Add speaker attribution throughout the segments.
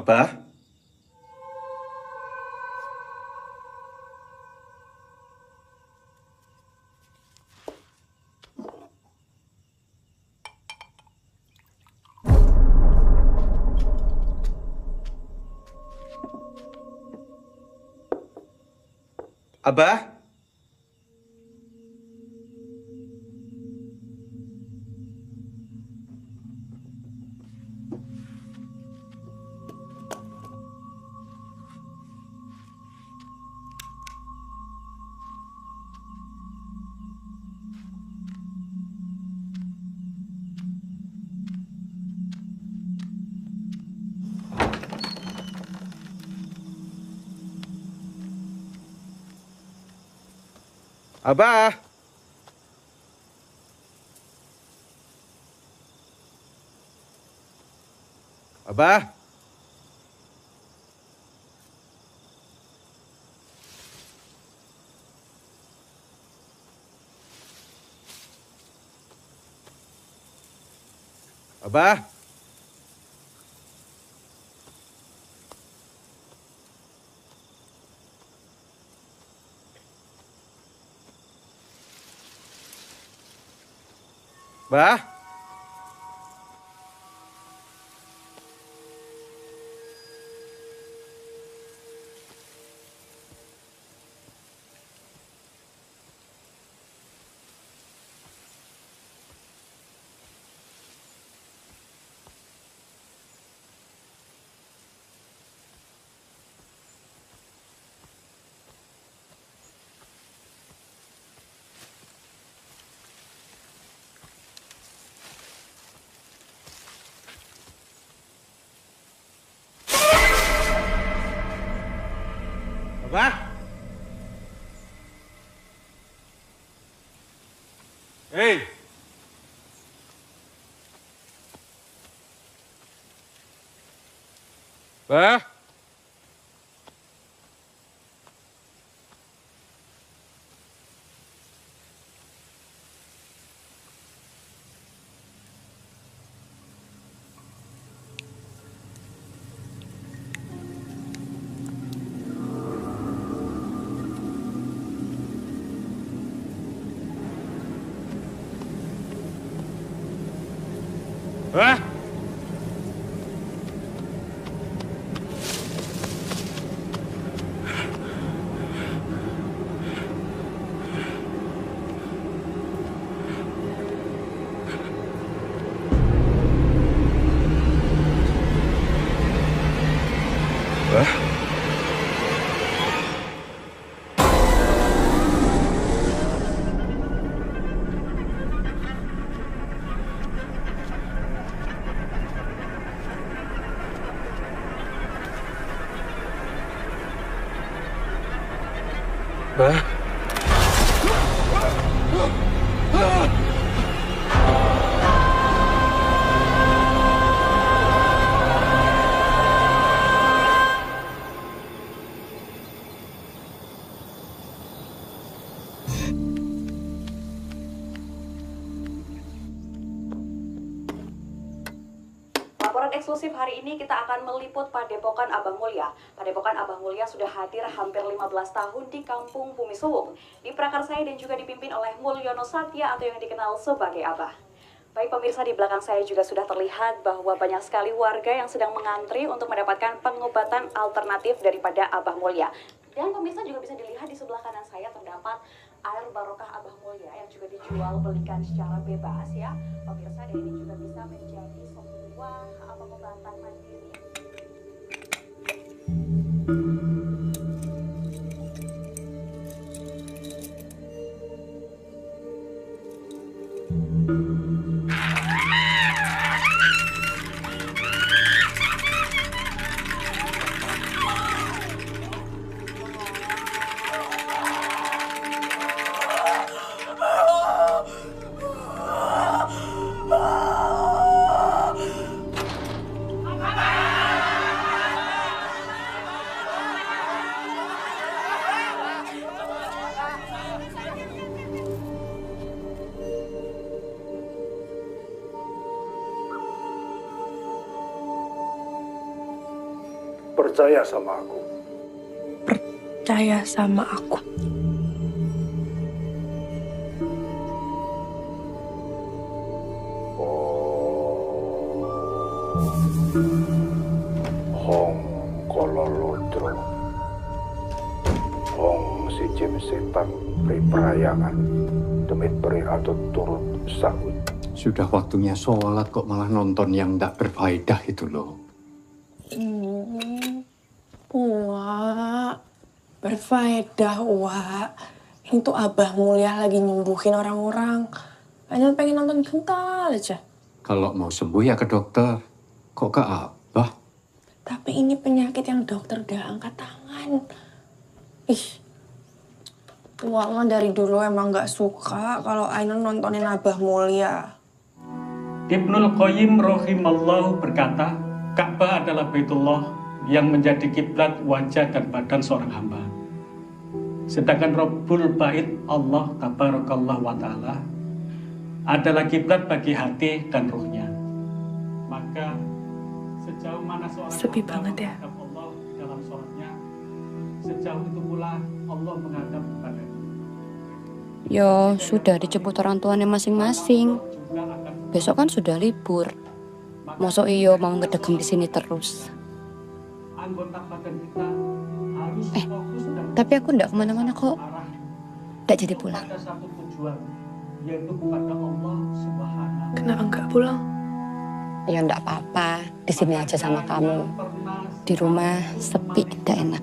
Speaker 1: Abah? Abah? Abah? Abah? Abah? Bah? Abah? Hei! Bah? Bah? Bah? Bah?
Speaker 2: Laporan eksklusif hari ini kita akan meliput Padepokan Abah Mulya. Padepokan Abah Mulya sudah hadir hampir 15 tahun di Kampung Bumi Suwung, diprakarsai dan juga dipimpin oleh Mulyono Satya atau yang dikenal sebagai Abah. Baik pemirsa, di belakang saya juga sudah terlihat bahwa banyak sekali warga yang sedang mengantri untuk mendapatkan pengobatan alternatif daripada Abah Mulya. Dan pemirsa juga bisa dilihat di sebelah kanan saya terdapat air barokah Abah Mulya yang juga dijual belikan secara bebas ya. Pemirsa, dan ini juga bisa menjadi sebuah pengobatan mandiri.
Speaker 3: percaya sama aku.
Speaker 4: Percaya sama aku.
Speaker 3: Hong kololodro. Hong si jim setan perayangan. Demit beri atau turut sahut.
Speaker 5: Sudah waktunya sholat kok malah nonton yang tak berfaedah itu loh.
Speaker 4: Wak, berfaedah, Wak. Itu Abah Mulia lagi nyembuhin orang-orang. Hanya pengen nonton bentar aja.
Speaker 5: Kalau mau sembuh ya ke dokter. Kok ke Abah?
Speaker 4: Tapi ini penyakit yang dokter gak angkat tangan. Ih, Wak mah dari dulu emang gak suka kalau Ainun nontonin Abah Mulia.
Speaker 6: Ibnul Qayyim rahimallahu berkata, Ka'bah adalah Baitullah yang menjadi kiblat wajah dan badan seorang hamba. Sedangkan Rabbul Bait Allah Tabarakallah wa Ta'ala adalah kiblat bagi hati dan ruhnya. Maka sejauh mana seorang
Speaker 4: Sepi
Speaker 6: hamba
Speaker 4: banget ya.
Speaker 6: menghadap Allah dalam sholatnya, sejauh itu pula Allah menghadap kepadanya.
Speaker 7: Yo, sudah dijemput orang tuanya masing-masing.
Speaker 6: Juga akan
Speaker 7: Besok kan sudah libur. Mosok iyo mau ngedegem di sini terus.
Speaker 6: anggota badan kita harus fokus dan
Speaker 7: Tapi aku ndak kemana-mana kok.
Speaker 6: arah
Speaker 7: Ndak jadi pulang.
Speaker 6: pada satu tujuan, yaitu kepada Allah Subhanahu.
Speaker 4: Kenapa nggak pulang?
Speaker 7: Ya ndak apa-apa. Di sini aja sama kamu. Di rumah sepi, ndak enak.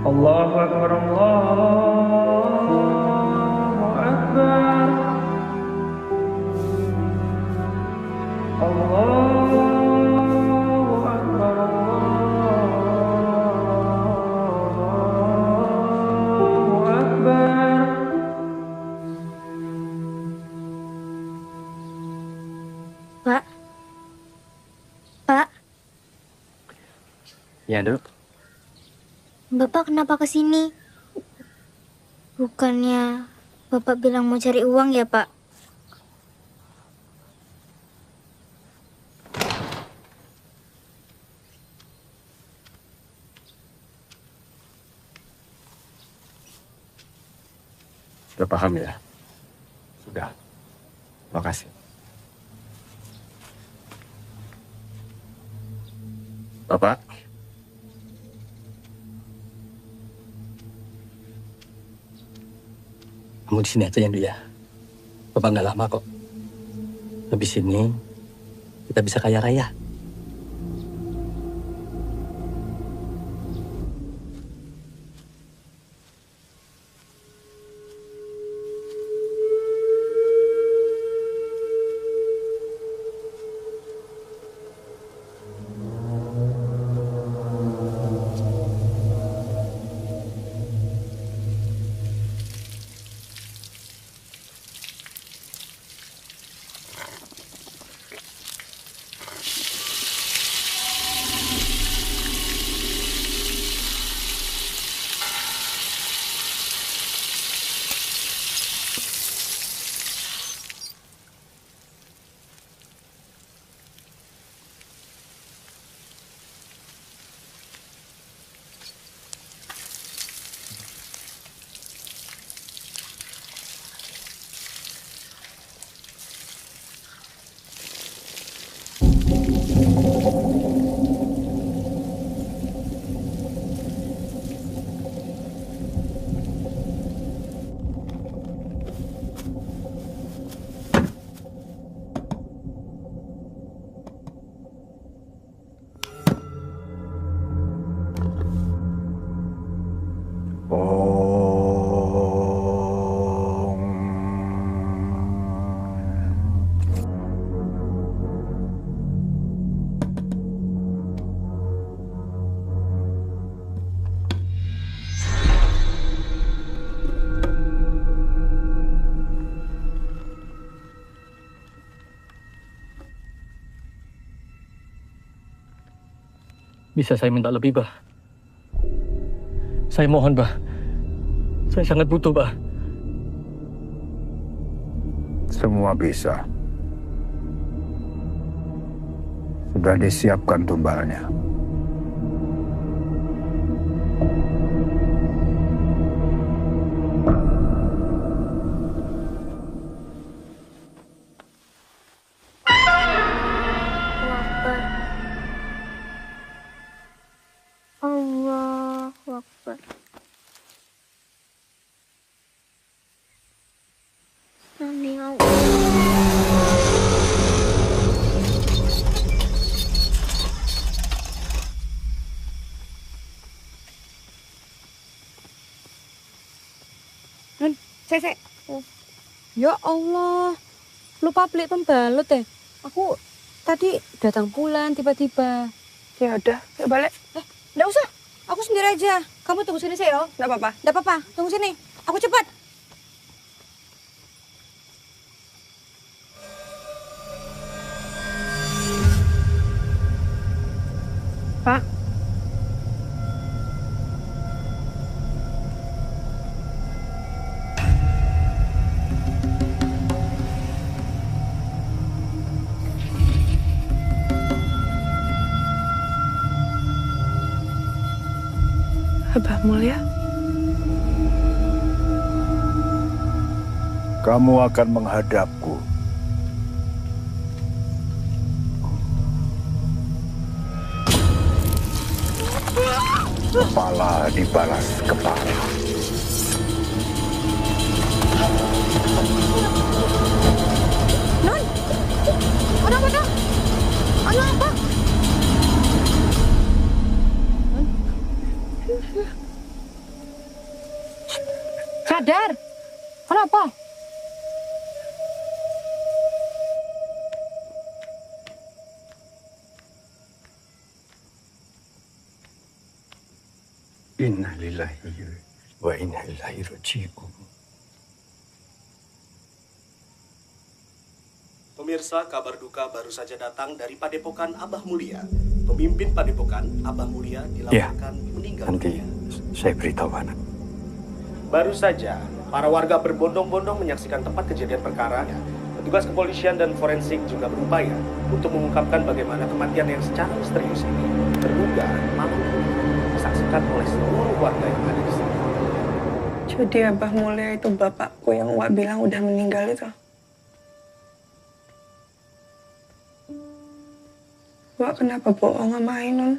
Speaker 6: Allahu Akbar, Allahu Akbar, Allahu Akbar, Allahu Akbar.
Speaker 8: Pak. Pak,
Speaker 5: Ya, Dok.
Speaker 8: Bapak kenapa ke sini? Bukannya Bapak bilang mau cari uang ya, Pak?
Speaker 5: Sudah paham ya? Sudah. Makasih. Bapak.
Speaker 9: Kamu di sini aja ya, Ndu ya. Bapak nggak lama kok. Habis ini kita bisa kaya raya. Bisa saya minta lebih, Bah? Saya mohon, Bah. Saya sangat butuh, Bah.
Speaker 3: Semua bisa. Sudah disiapkan tumbalnya.
Speaker 8: Allahu Akbar. Amin.
Speaker 7: Cek. Ya Allah, lupa beli pembalut deh. Aku tadi datang bulan tiba-tiba.
Speaker 4: Ya udah, yuk balik.
Speaker 7: Nggak usah, aku sendiri aja. Kamu tunggu sini saya,
Speaker 4: Nggak apa-apa.
Speaker 7: Nggak apa-apa, tunggu sini. Aku cepat.
Speaker 4: Pak. Abah Mulia.
Speaker 3: Kamu akan menghadapku. Kepala dibalas kepala.
Speaker 7: Non, ada apa, Dok? Ada apa? Sadar. Kenapa?
Speaker 5: Inna lillahi wa inna ilaihi raji'un.
Speaker 10: Pemirsa, kabar duka baru saja datang dari Padepokan Abah Mulia. Pemimpin Padepokan Abah Mulia dilaporkan meninggal
Speaker 5: Nanti
Speaker 10: dunia.
Speaker 5: saya beritahu anak.
Speaker 10: Baru saja, para warga berbondong-bondong menyaksikan tempat kejadian perkara. Petugas kepolisian dan forensik juga berupaya untuk mengungkapkan bagaimana kematian yang secara misterius ini terduga malam disaksikan oleh seluruh warga yang ada di sini.
Speaker 4: Jadi Abah Mulia itu bapakku yang Wak bilang udah meninggal itu. Wak kenapa bohong sama Ainun?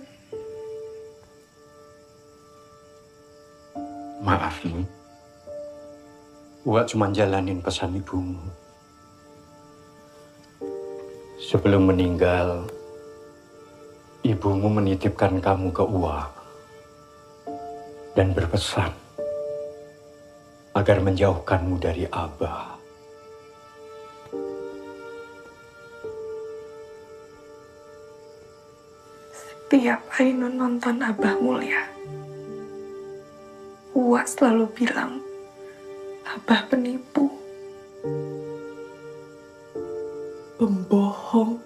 Speaker 5: Maaf nih. Wak cuma jalanin pesan ibumu. Sebelum meninggal, ibumu menitipkan kamu ke Uwa dan berpesan agar menjauhkanmu dari Abah.
Speaker 4: Setiap Ainun nonton Abah Mulia, Uwa selalu bilang, Abah penipu, pembohong.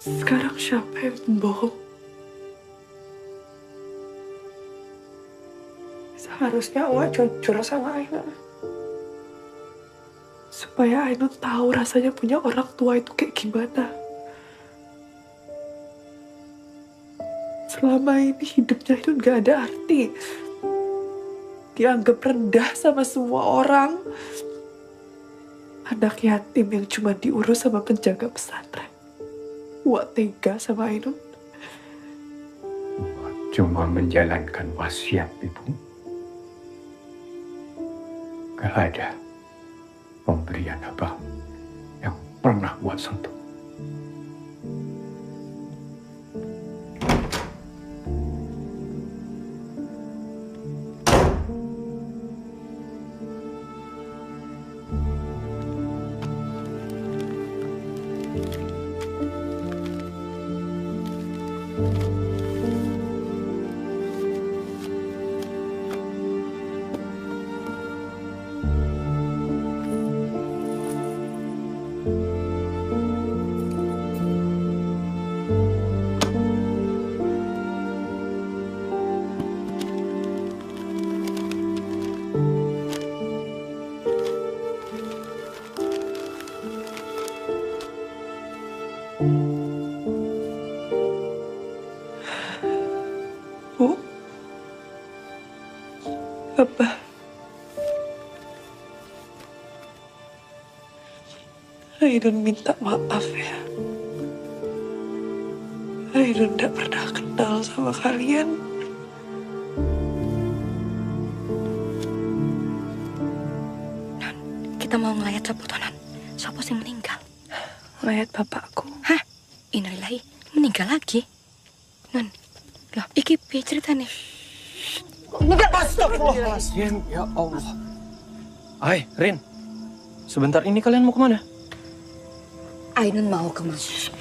Speaker 4: Sekarang siapa yang pembohong? Seharusnya Uwa jujur sama Ainun. Supaya Ainun tahu rasanya punya orang tua itu kayak gimana. Selama ini hidupnya Ainun gak ada arti. Dianggap rendah sama semua orang. Anak yatim yang cuma diurus sama penjaga pesantren. Wak tega sama Ainun.
Speaker 5: Wak cuma menjalankan wasiat ibu. Gak ada pemberian Abah yang pernah Wak sentuh.
Speaker 11: Ainun minta maaf ya. Ainun gak pernah kenal sama kalian.
Speaker 7: Non, kita mau ngelayat siapa tuh, Non? Siapa sih meninggal?
Speaker 11: Mayat bapakku.
Speaker 7: Hah? Innalillahi, meninggal lagi? Non, loh, iki piye ceritanya?
Speaker 12: Astagfirullahaladzim, ya Allah. Hai, Rin. Sebentar ini kalian mau kemana?
Speaker 7: Ainun mau ke masjid.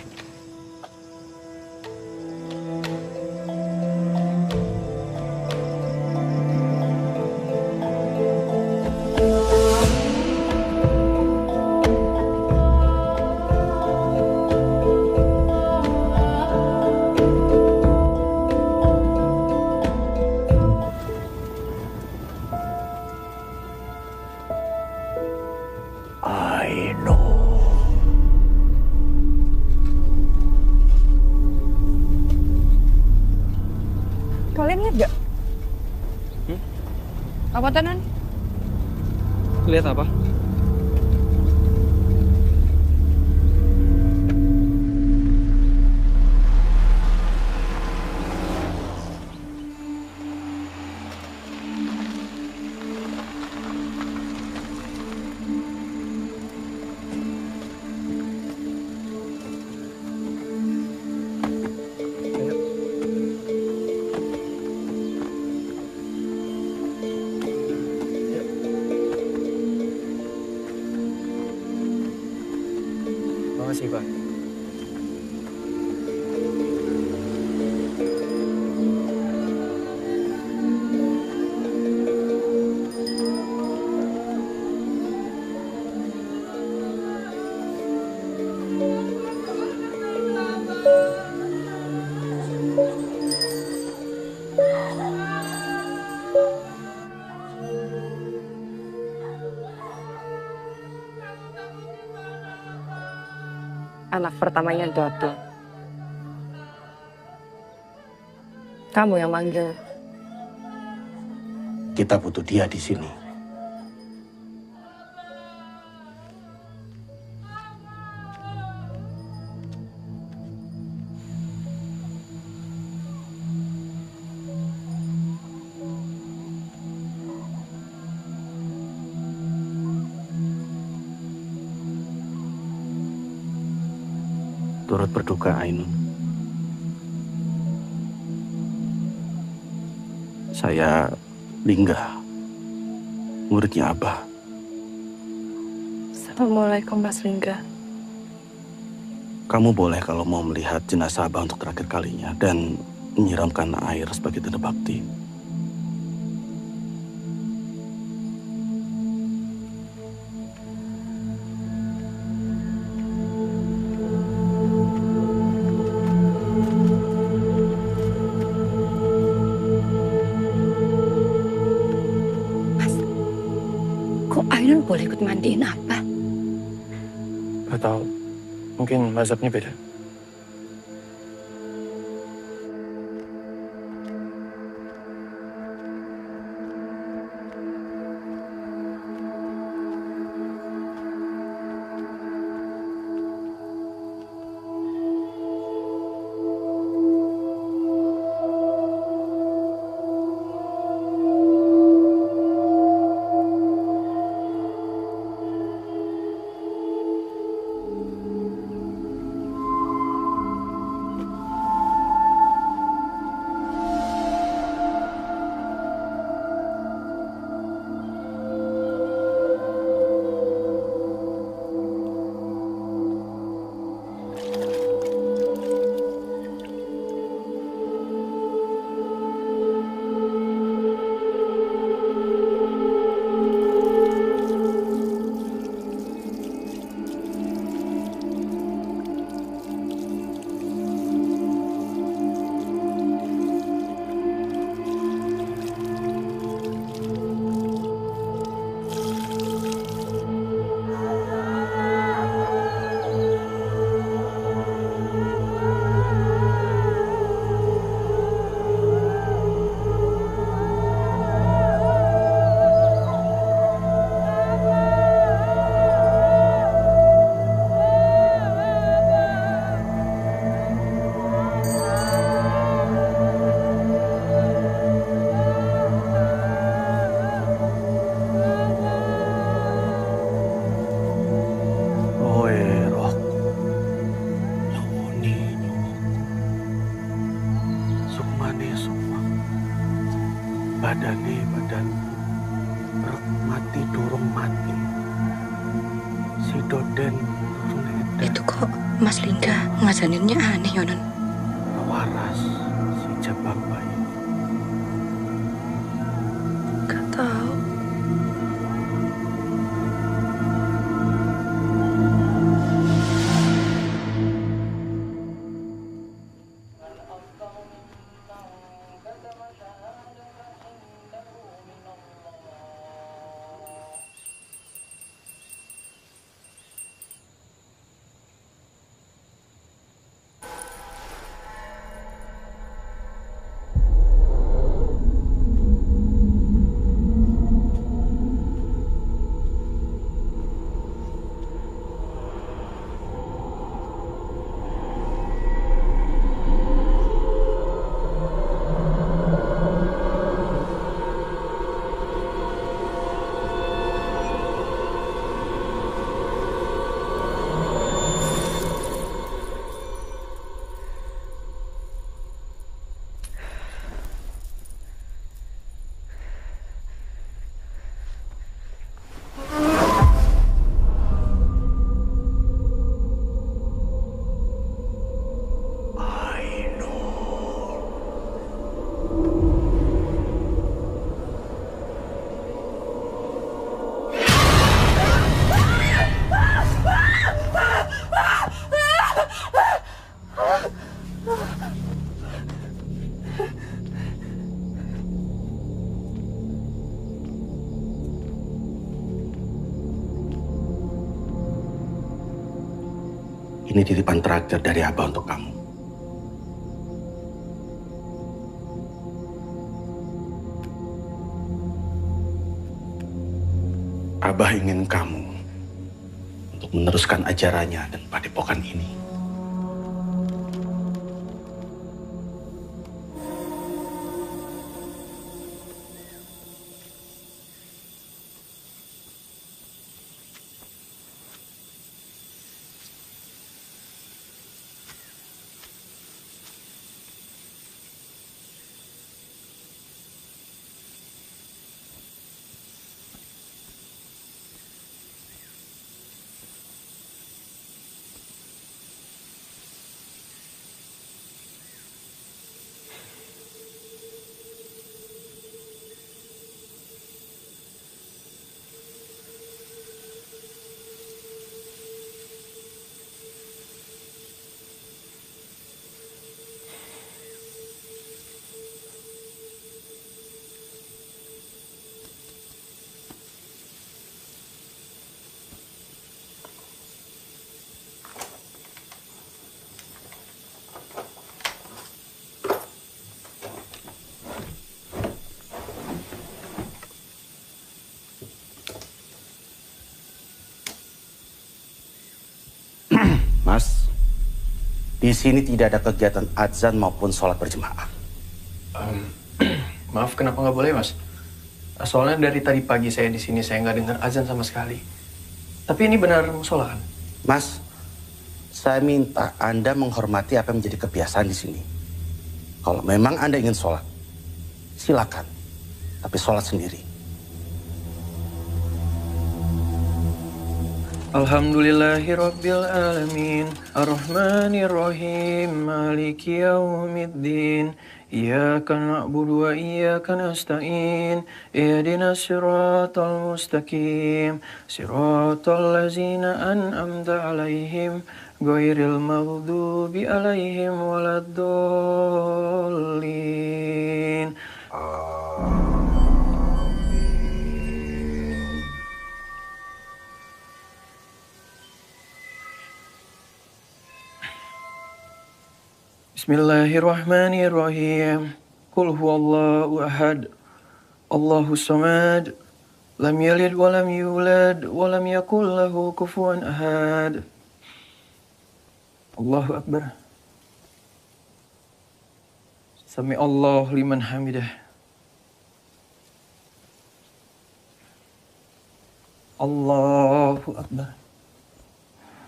Speaker 4: Kalian lihat gak? Apa tuh, Non?
Speaker 12: Lihat apa? Makasih, Pak.
Speaker 4: Anak pertamanya Dodo. Kamu yang manggil.
Speaker 10: Kita butuh dia di sini. Turut berduka, Ainun. Saya Lingga, muridnya Abah.
Speaker 11: Assalamualaikum, Mas Lingga.
Speaker 10: Kamu boleh kalau mau melihat jenazah Abah untuk terakhir kalinya dan menyiramkan air sebagai tanda bakti.
Speaker 7: Kok Ainun boleh ikut mandiin apa?
Speaker 12: Gak tahu. Mungkin mazhabnya beda.
Speaker 10: mati durung mati. Si Doden durung edan.
Speaker 7: Itu kok Mas Lingga ngajaninnya aneh ya, Non?
Speaker 10: Waras si jabang bayi.
Speaker 11: Gak tahu.
Speaker 10: Ini titipan terakhir dari Abah untuk kamu. Abah ingin kamu untuk meneruskan ajarannya dan padepokan ini. Mas, di sini tidak ada kegiatan azan maupun sholat berjemaah.
Speaker 12: Maaf, kenapa nggak boleh, Mas? Soalnya dari tadi pagi saya di sini saya nggak dengar azan sama sekali. Tapi ini benar musola kan?
Speaker 10: Mas, saya minta Anda menghormati apa yang menjadi kebiasaan di sini. Kalau memang Anda ingin sholat, silakan. Tapi sholat sendiri.
Speaker 12: Alhamdulillahirrabbilalamin Ar-Rahmanirrahim Maliki yaumiddin Iyyaka na'budu wa iyyaka nasta'in Ihdinas siratal mustaqim Siratal ladzina an'amta alaihim Ghairil maghdubi alaihim waladdallin. Bismillahirrahmanirrahim. Qul huwallahu ahad. Allahus samad. Lam yalid wa lam yulad wa lam yakul lahu kufuwan ahad. Allahu akbar. Sami Allah liman hamidah. Allahu akbar.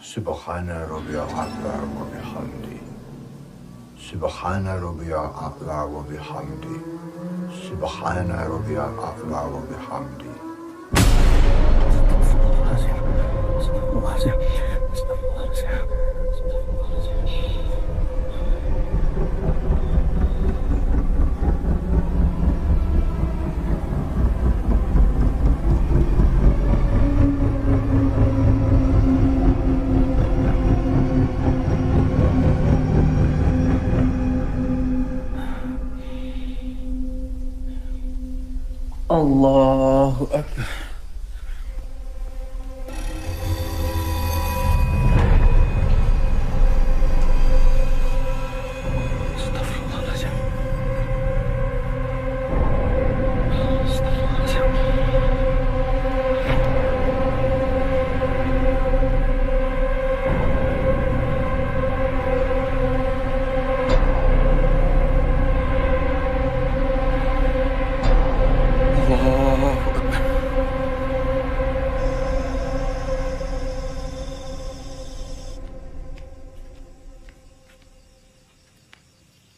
Speaker 3: Subhana rabbiyal a'la wa bihamdi. Subhana rabbiyal a'la wa bihamdi. Subhana rabbiyal a'la wa bihamdi.
Speaker 12: Allahu Akbar. Astagfirullahaladzim.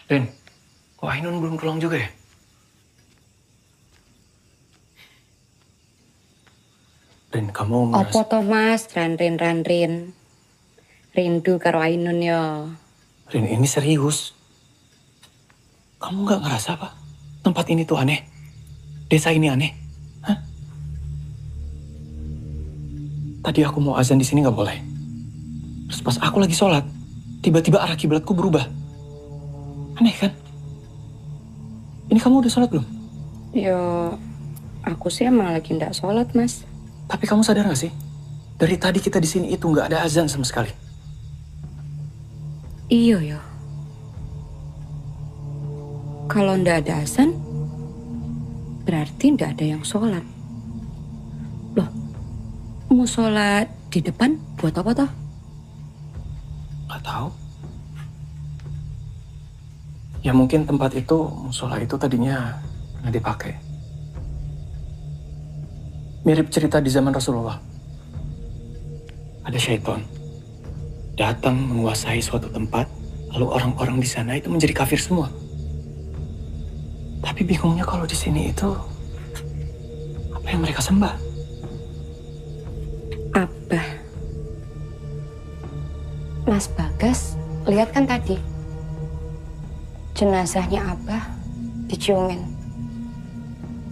Speaker 12: Rin, kok Ainun belum pulang juga ya? Rin, kamu
Speaker 7: Opo to mas, ranrin. Rindu karo Ainun yo.
Speaker 12: Rin, ini serius. Kamu nggak ngerasa apa? Tempat ini tuh aneh. Desa ini aneh. Hah? Tadi aku mau azan di sini nggak boleh. Terus pas aku lagi sholat, tiba-tiba arah kiblatku berubah. Aneh kan? Ini kamu udah sholat belum?
Speaker 7: Yo, aku sih emang lagi ndak sholat mas.
Speaker 12: Tapi kamu sadar gak sih? Dari tadi kita di sini itu nggak ada azan sama sekali.
Speaker 7: Iyo yo. Kalau ndak ada azan, berarti ndak ada yang sholat. Loh, mau sholat di depan buat apa toh?
Speaker 12: Gak tahu. Ya mungkin tempat itu, musola itu tadinya nggak dipakai. Mirip cerita di zaman Rasulullah. Ada syaitan datang menguasai suatu tempat, lalu orang-orang di sana itu menjadi kafir semua. Tapi bingungnya kalau di sini itu apa yang mereka sembah?
Speaker 7: Abah. Mas Bagas, lihat kan tadi? Jenazahnya Abah diciumin.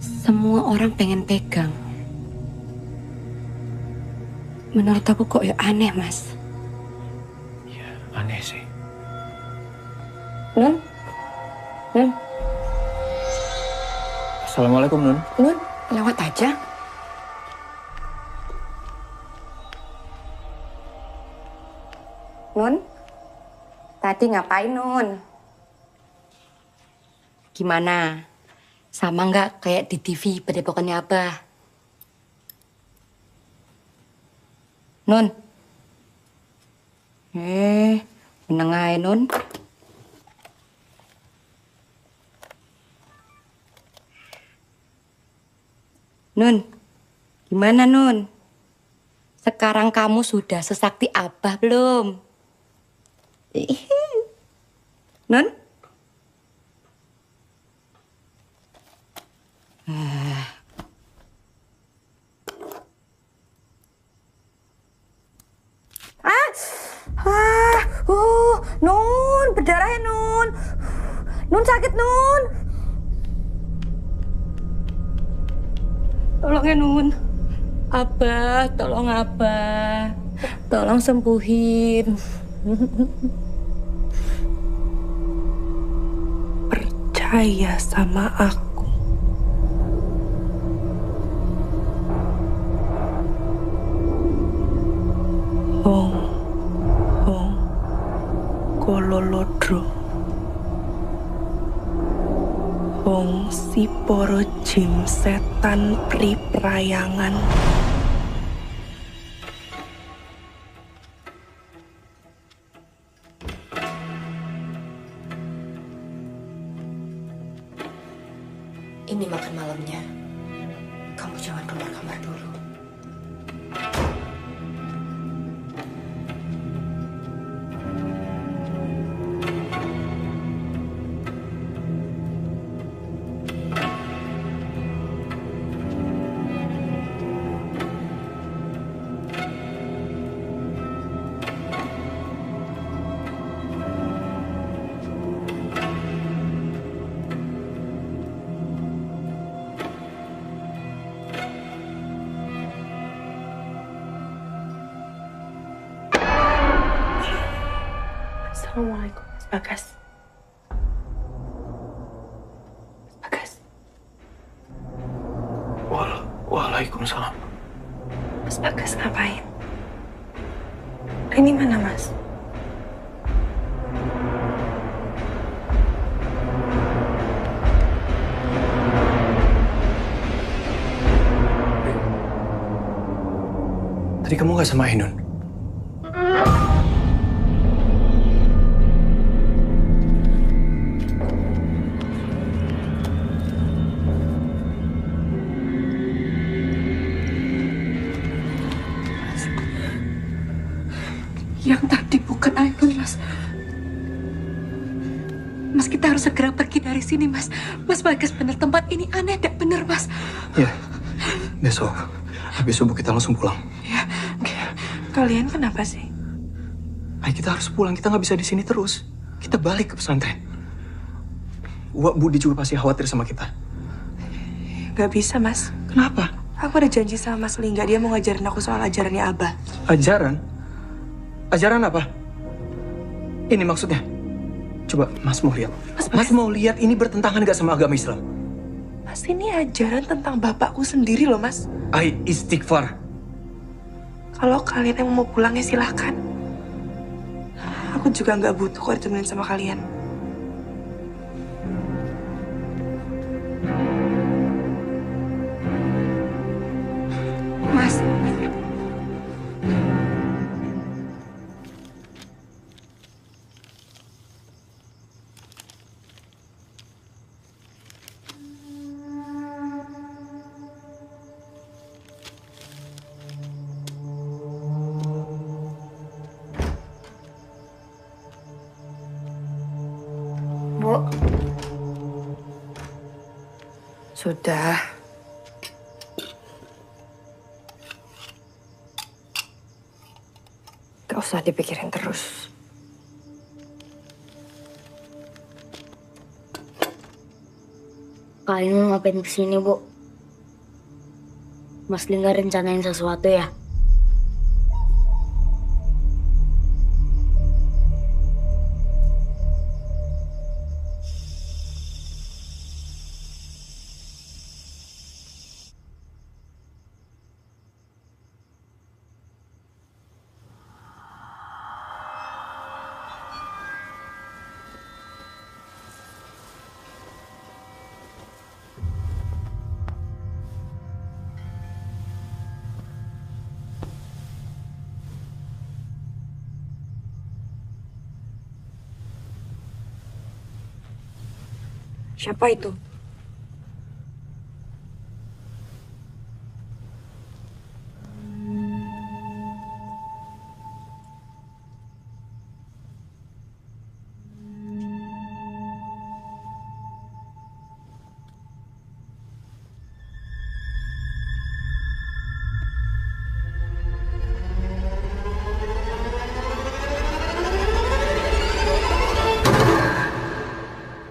Speaker 7: Semua orang pengen pegang. Menurut aku kok ya aneh, Mas.
Speaker 12: Ya, aneh sih.
Speaker 7: Nun? Nun?
Speaker 12: Assalamualaikum, Nun.
Speaker 7: Nun, lewat aja. Nun? Tadi ngapain, Nun? Gimana? Sama nggak kayak di TV padepokannya Abah? Nun? Meneng ae, Nun. Nun, gimana Nun? Sekarang kamu sudah sesakti Abah belum? Nun?
Speaker 4: Nun, berdarah ya, Nun. Nun sakit, Nun.
Speaker 7: Tolong ya, Nun. Abah, tolong Abah. Tolong sembuhin.
Speaker 11: Percaya sama aku. Hong Kololodro. Hong si poro jim setan priprayangan.
Speaker 4: Ini makan malamnya. Kamu jangan keluar kamar dulu. Assalamualaikum, Mas Bagas. Mas Bagas.
Speaker 11: Mas Bagas ngapain? Ini mana, Mas?
Speaker 12: Tadi kamu gak sama Ainun?
Speaker 7: Yang tadi bukan Ainun, Mas. Mas, kita harus segera pergi dari sini, Mas. Mas Bagas bener, tempat ini aneh, tidak bener, Mas.
Speaker 12: Ya, besok habis subuh kita langsung pulang.
Speaker 11: Ya, kalian kenapa sih?
Speaker 12: Ayo kita harus pulang, kita nggak bisa di sini terus. Kita balik ke pesantren. Wak Budi juga pasti khawatir sama kita.
Speaker 11: Gak bisa, Mas.
Speaker 12: Kenapa?
Speaker 11: Aku ada janji sama Mas Lingga, dia mau ngajarin aku soal ajarannya Abah.
Speaker 12: Ajaran? Ajaran apa? Ini maksudnya? Coba Mas mau lihat. Mas mau lihat ini bertentangan gak sama agama Islam?
Speaker 11: Mas, ini ajaran tentang bapakku sendiri loh, Mas.
Speaker 12: Ai istighfar.
Speaker 11: Kalau kalian yang mau pulang ya silahkan. Aku juga nggak butuh kok ditemenin sama kalian.
Speaker 7: Mas.
Speaker 8: Bu.
Speaker 7: Sudah. Gak usah dipikirin terus.
Speaker 8: Kak Ainun ngapain kesini, Bu? Mas Lingga rencanain sesuatu ya?
Speaker 4: Siapa itu?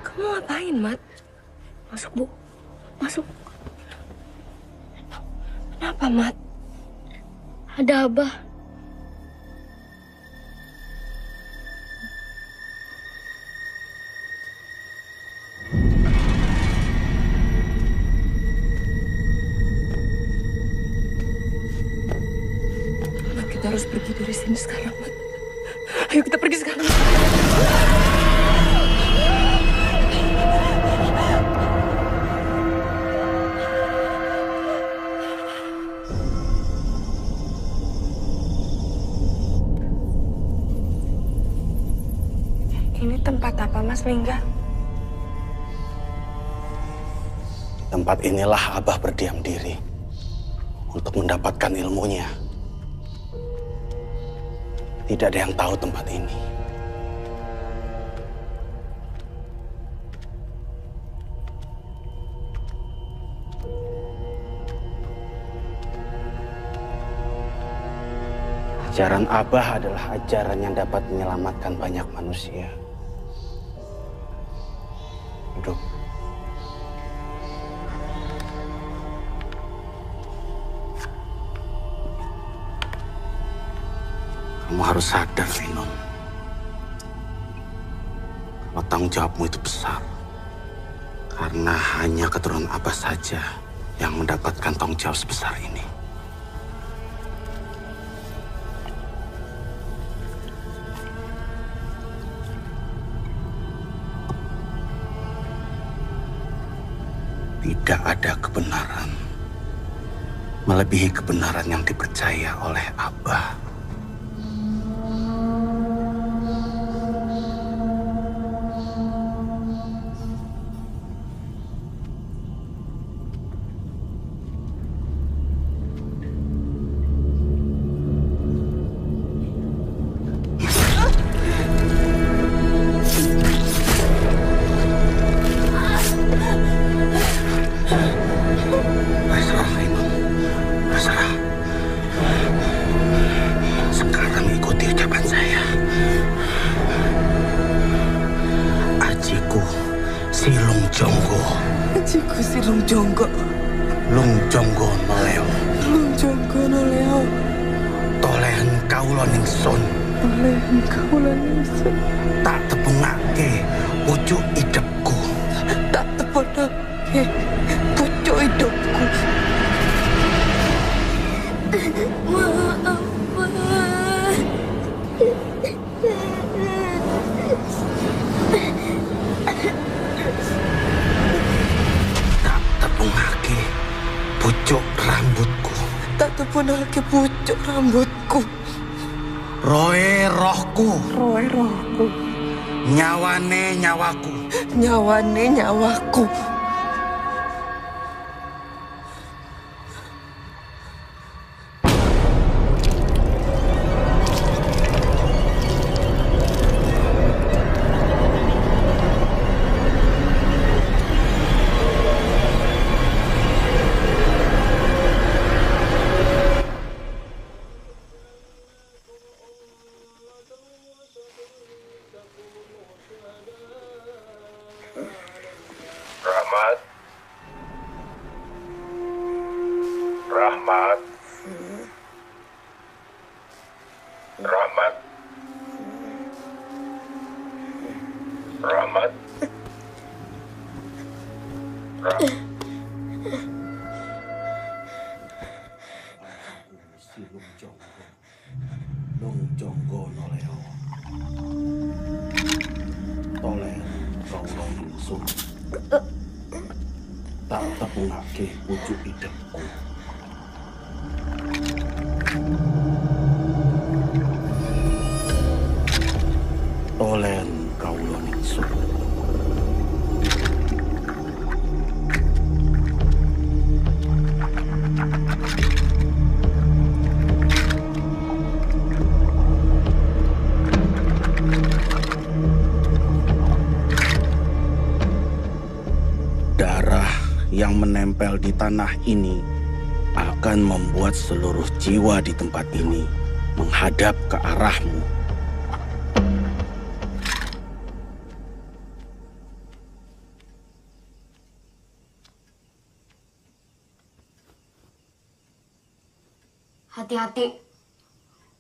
Speaker 4: Kamu ngapain, Mat?
Speaker 8: Masuk, Bu. Masuk.
Speaker 4: Kenapa, Mat?
Speaker 8: Ada Abah.
Speaker 4: Mat, kita harus pergi dari sini sekarang, Mat. Ayo kita pergi sekarang.
Speaker 11: Ini tempat apa, Mas Lingga?
Speaker 10: Di tempat inilah Abah berdiam diri untuk mendapatkan ilmunya. Tidak ada yang tahu tempat ini. Ajaran Abah adalah ajaran yang dapat menyelamatkan banyak manusia. Duduk. Kamu harus sadar, Ainun. Kalau tanggung jawabmu itu besar. Karena hanya keturunan Abah saja yang mendapatkan tanggung jawab sebesar ini.
Speaker 13: Tidak ada kebenaran melebihi kebenaran yang dipercaya oleh Abah. Sekarang ikuti ucapan saya. Ajiku Silung Jonggo.
Speaker 11: Ajiku Silung Jonggo.
Speaker 13: Lung Jonggo Noleo.
Speaker 11: Lung Jonggo Noleo.
Speaker 13: Tolehan kaula ningsun.
Speaker 11: Tolehan kaula ningsun.
Speaker 13: Tak tepungake pucuk idepku.
Speaker 11: Tak tepungake pucuk idepku.
Speaker 8: Maaf,
Speaker 13: Tak tepungake pucuk rambutku.
Speaker 11: Tak tepungake pucuk rambutku.
Speaker 13: Roe rohku.
Speaker 11: Roe rohku.
Speaker 13: Nyawane nyawaku.
Speaker 11: Nyawane nyawaku.
Speaker 3: Rahmat. Rahmat. Rahmat. Rahmat.
Speaker 13: Lung Jonggo Noleo. Tolen kaula ningsun. Tak tepungake pucuk idepku. Tolen kaula ningsun. Darah yang menempel di tanah ini akan membuat seluruh jiwa di tempat ini menghadap ke arahmu.
Speaker 8: hati-hati.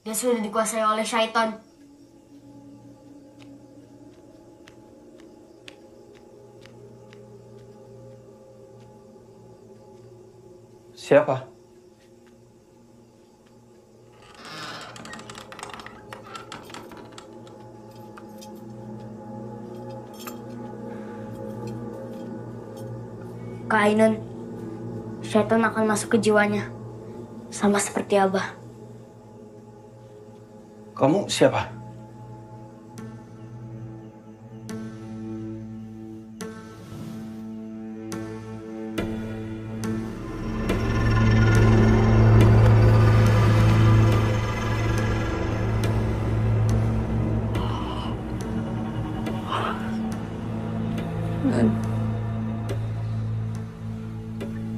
Speaker 8: Dia sudah dikuasai oleh syaitan.
Speaker 12: Siapa?
Speaker 8: Kak Ainun, syaitan akan masuk ke jiwanya. Sama seperti Abah.
Speaker 12: Kamu siapa?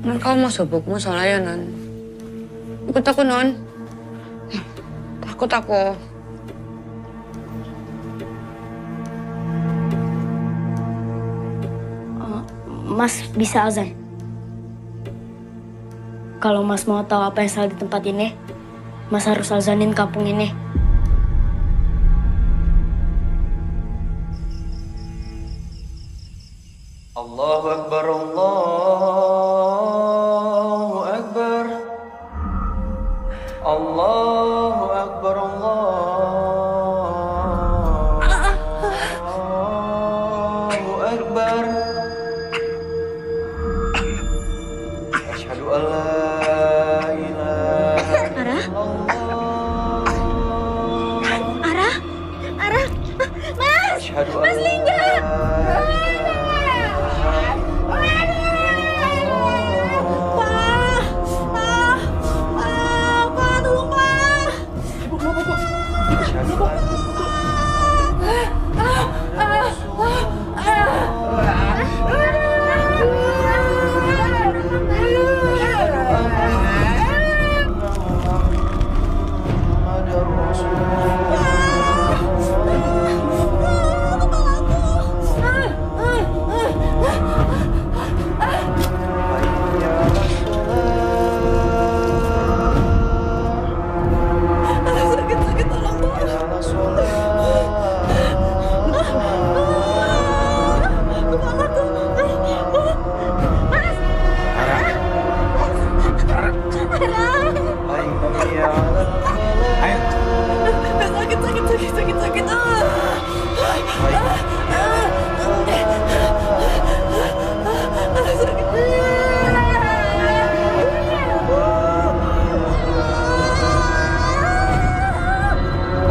Speaker 7: Non, kamu mau sobokmu soalnya, Non. Ikut aku, Non. Takut aku.
Speaker 8: Mas bisa azan. Kalau Mas mau tahu apa yang salah di tempat ini, Mas harus azanin kampung ini.
Speaker 12: Allahu Akbar, Allahu Akbar. Allahu Akbar, Allahu Akbar.
Speaker 4: Mas Lingga! Pak, tolong Pak!
Speaker 12: Ibu, kenapa, Bu?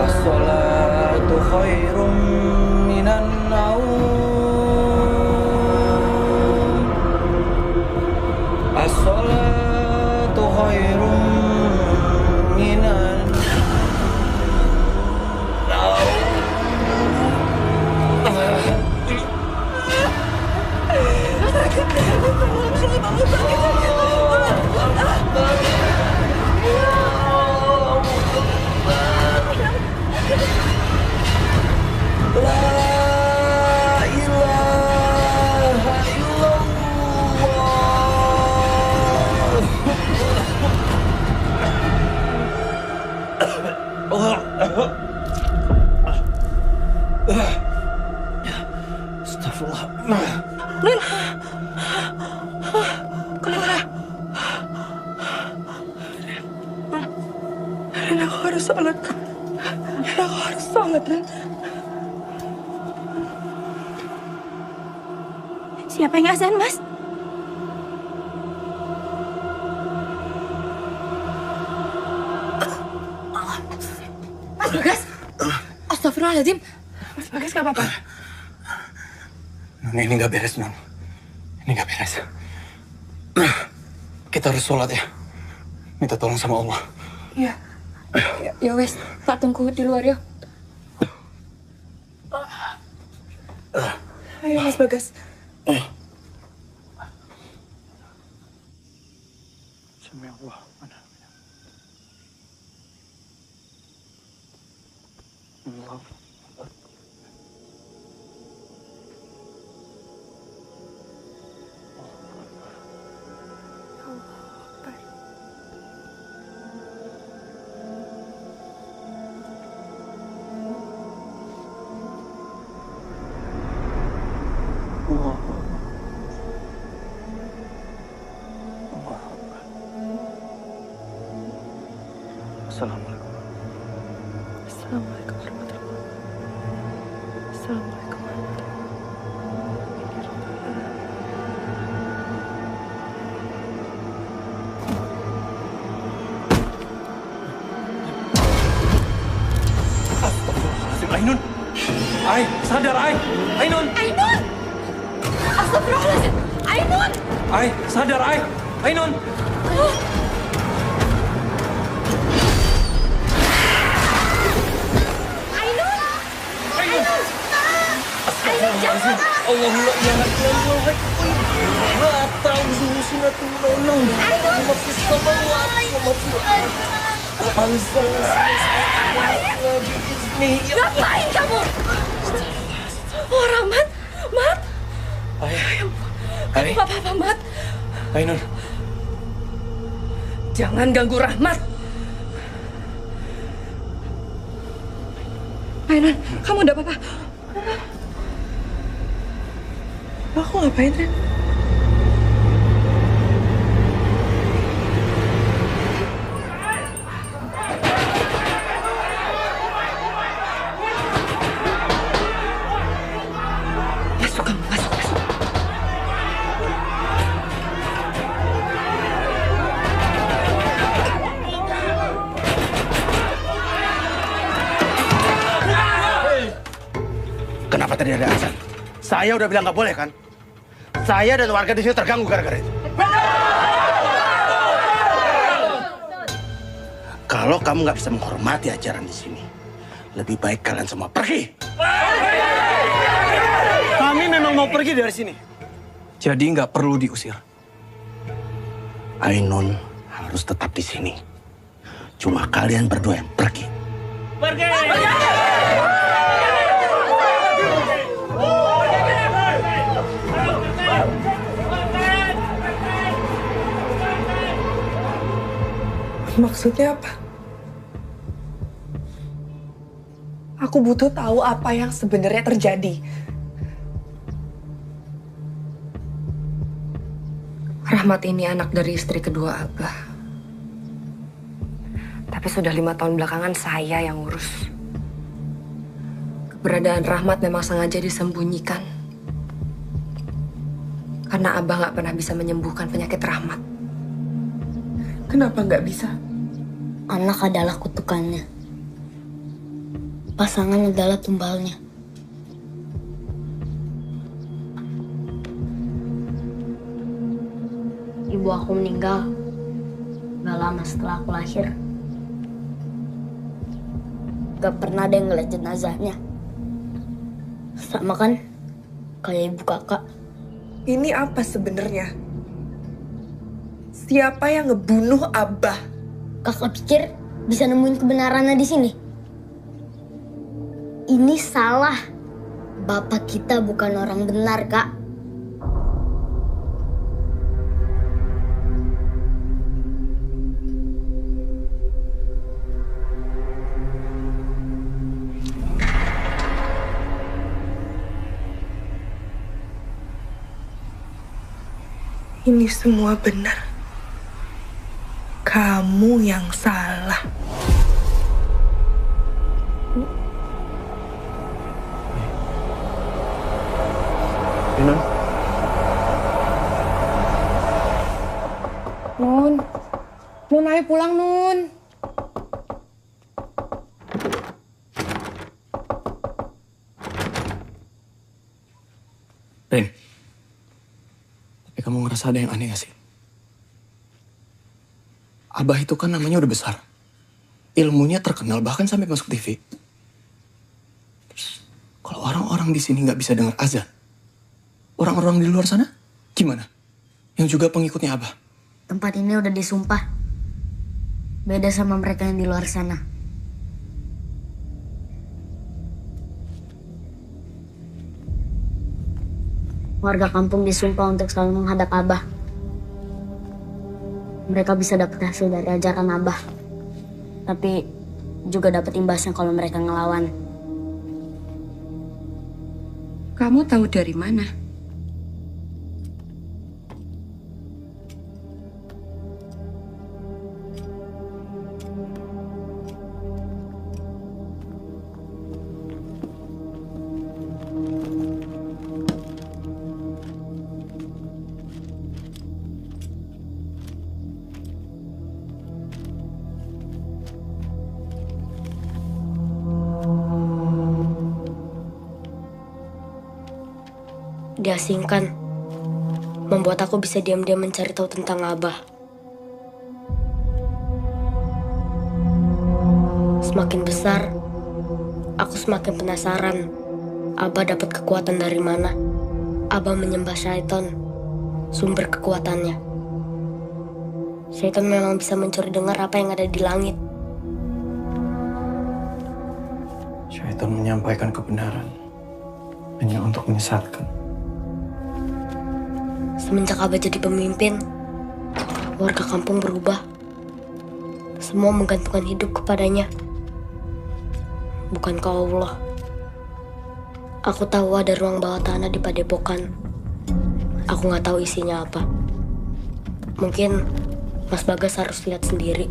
Speaker 12: As-salatu khairum minan naum. As-salatu khairum minan Astagfirullah.
Speaker 4: Rin! Kenapa? Rin, aku harus sholat. Rin, aku harus sholat, Rin.
Speaker 8: Siapa yang azan, Mas?
Speaker 7: Mas Bagas! Astagfirullahaladzim.
Speaker 4: Mas Bagas gak apa-apa?
Speaker 12: Non, ini nggak beres, Non. Ini nggak beres. Kita harus sholat ya. Minta tolong sama Allah.
Speaker 4: Iya.
Speaker 7: Ya wes, tak tunggu di luar ya.
Speaker 4: Ayo Mas Bagas.
Speaker 12: Sami Allah. Allah. Assalamualaikum.
Speaker 4: Assalamualaikum warahmatullahi wabarakatuh. Assalamualaikum
Speaker 12: Astagfirullahaladzim, Ainun. Ai, sadar, Ai. Ainun.
Speaker 4: Ainun! Astagfirullahaladzim! Ainun!
Speaker 12: Ai, sadar, Ai. Ainun. Astagfirullahaladzim. Allahumma ya Allah. La ta'udhu sunatun naunau. Mafis samawati wa mafis Ansal.
Speaker 4: Ngapain kamu? Oh, Rahmat! Mat!
Speaker 12: Ai.
Speaker 4: Kamu gak apa-apa, Mat?
Speaker 12: Ainun.
Speaker 4: Jangan ganggu Rahmat. Ainun, kamu udah apa-apa? Aku ngapain, Ren? Masuk kamu, masuk.
Speaker 13: Kenapa tadi ada azan. Saya udah bilang nggak boleh kan? Saya dan warga di sini terganggu gara-gara itu. Kalau kamu nggak bisa menghormati ajaran di sini, lebih baik kalian semua pergi.
Speaker 12: Kami memang mau pergi dari sini. Jadi nggak perlu diusir.
Speaker 13: Ainun harus tetap di sini. Cuma kalian berdua yang pergi.
Speaker 12: Pergi!
Speaker 11: Maksudnya apa? Aku butuh tahu apa yang sebenarnya terjadi.
Speaker 4: Rahmat ini anak dari istri kedua Abah. Tapi sudah 5 tahun belakangan saya yang ngurus. Keberadaan Rahmat memang sengaja disembunyikan. Karena Abah nggak pernah bisa menyembuhkan penyakit Rahmat.
Speaker 11: Kenapa nggak bisa?
Speaker 8: Anak adalah kutukannya. Pasangan adalah tumbalnya. Ibu aku meninggal gak lama setelah aku lahir. Gak pernah ada yang ngeliat jenazahnya. Sama kan kayak ibu kakak.
Speaker 11: Ini apa sebenarnya? Siapa yang ngebunuh Abah?
Speaker 8: Kakak pikir bisa nemuin kebenarannya di sini? Ini salah. Bapak kita bukan orang benar, Kak.
Speaker 11: Ini semua benar. Kamu yang salah.
Speaker 12: Ainun.
Speaker 4: Nun ayo pulang Nun.
Speaker 12: Rin, tapi kamu ngerasa ada yang aneh gak sih? Abah itu kan namanya udah besar. Ilmunya terkenal bahkan sampai masuk TV. Terus, kalau orang-orang di sini nggak bisa dengar azan, orang-orang di luar sana gimana? Yang juga pengikutnya Abah.
Speaker 8: Tempat ini udah disumpah. Beda sama mereka yang di luar sana. Warga kampung disumpah untuk selalu menghadap Abah. Mereka bisa dapat hasil dari ajaran Abah. Tapi juga dapat imbasnya kalau mereka ngelawan.
Speaker 7: Kamu tahu dari mana?
Speaker 8: Diasingkan, membuat aku bisa diam-diam mencari tahu tentang Abah. Semakin besar, aku semakin penasaran. Abah dapat kekuatan dari mana? Abah menyembah syaitan, sumber kekuatannya. Syaitan memang bisa mencuri dengar apa yang ada di langit.
Speaker 12: Syaitan menyampaikan kebenaran hanya untuk menyesatkan.
Speaker 8: Semenjak Abah jadi pemimpin, warga kampung berubah. Semua menggantungkan hidup kepadanya, bukan ke Allah. Aku tahu ada ruang bawah tanah di padepokan. Aku nggak tahu isinya apa. Mungkin Mas Bagas harus lihat sendiri.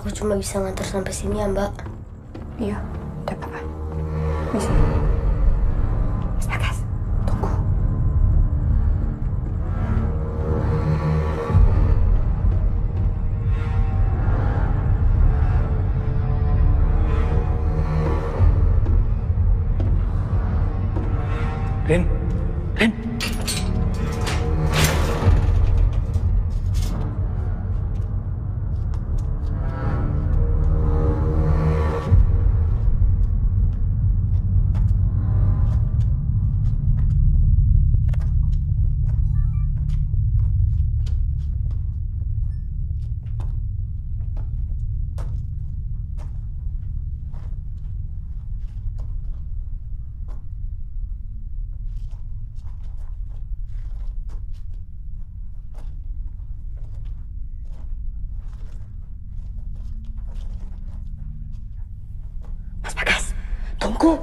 Speaker 8: Aku cuma bisa nganter sampai sini ya, Mbak.
Speaker 4: Iya, udah apa-apa. Bisa. Mas Bagas, tunggu.
Speaker 12: Rin.
Speaker 4: Mas Bagas, tunggu.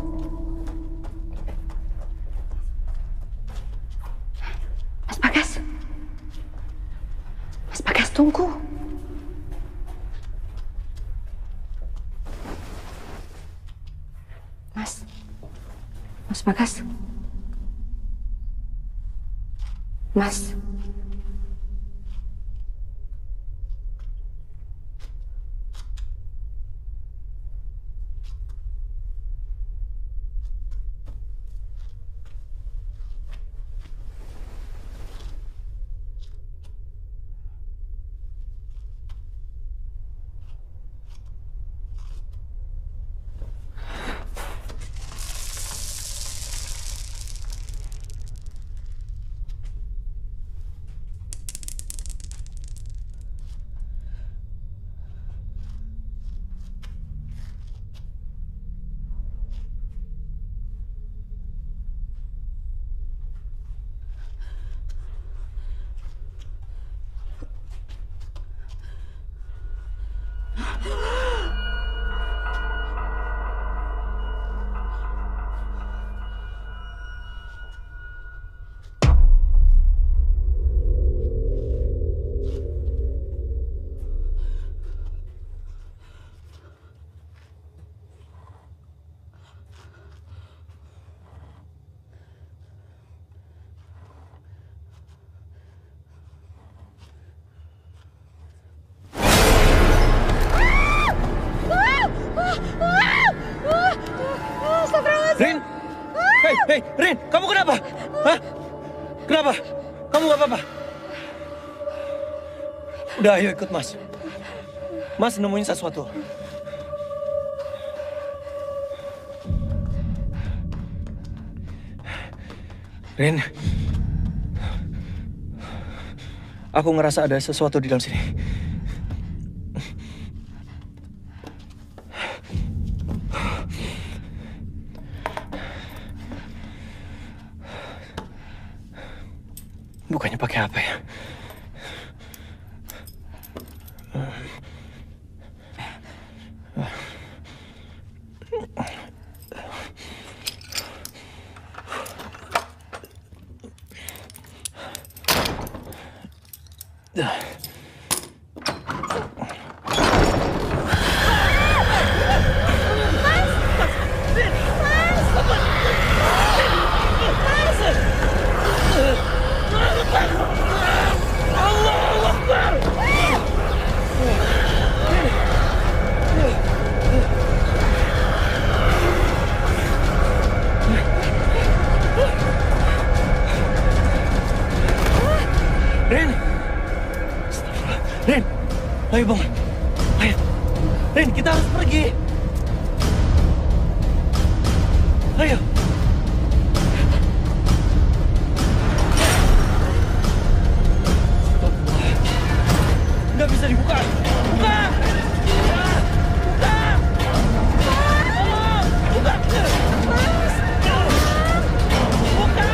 Speaker 4: Mas Bagas. Mas Bagas, tunggu. Mas Bagas. Mas.
Speaker 12: Rin! Hei, Rin! Kamu kenapa? Hah? Kenapa? Kamu gak apa-apa? Udah, ayo ikut Mas. Mas nemuin sesuatu. Rin. Aku ngerasa ada sesuatu di dalam sini. Bukannya pakai apa ya? Rin! Rin! Ayo bangun. Ayo. Rin, kita harus pergi. Ayo. Nggak bisa dibuka. Buka! Buka! Buka! Mas! Buka!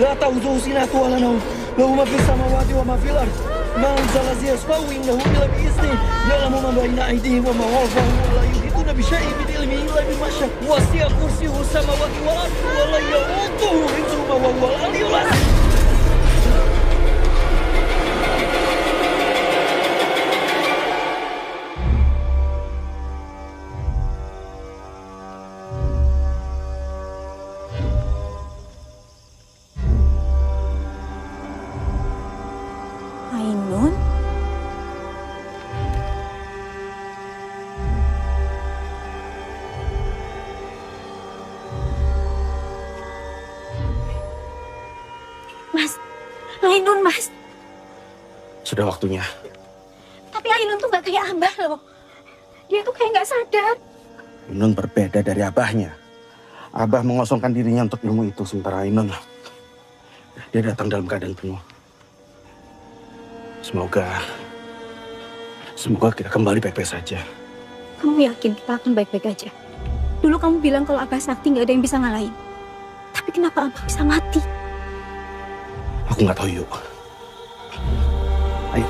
Speaker 14: لا تأخذه سنة ولا نوم له ما في السماوات وما في الأرض من ذا الذي يشفع عنده إلا بإذنه يعلم ما بين أيديهم وما خلفهم ولا يحيطون بشيء من علمه إلا بما شاء وسع كرسيه السماوات والأرض ولا يؤوده حفظهما وهو العلي العظيم.
Speaker 4: Ainun?
Speaker 15: Mas, Ainun mas.
Speaker 13: Sudah waktunya.
Speaker 15: Tapi Ainun tuh gak kayak Abah loh. Dia tuh kayak gak sadar.
Speaker 13: Ainun berbeda dari abahnya. Abah mengosongkan dirinya untuk ilmu itu, sementara Ainun, dia datang dalam keadaan penuh. Semoga kita kembali baik-baik saja.
Speaker 15: Kamu yakin kita akan baik-baik aja? Dulu kamu bilang kalau Abah sakti gak ada yang bisa ngalahin. Tapi kenapa Abah bisa mati?
Speaker 13: Aku nggak tahu, yuk. Ayo.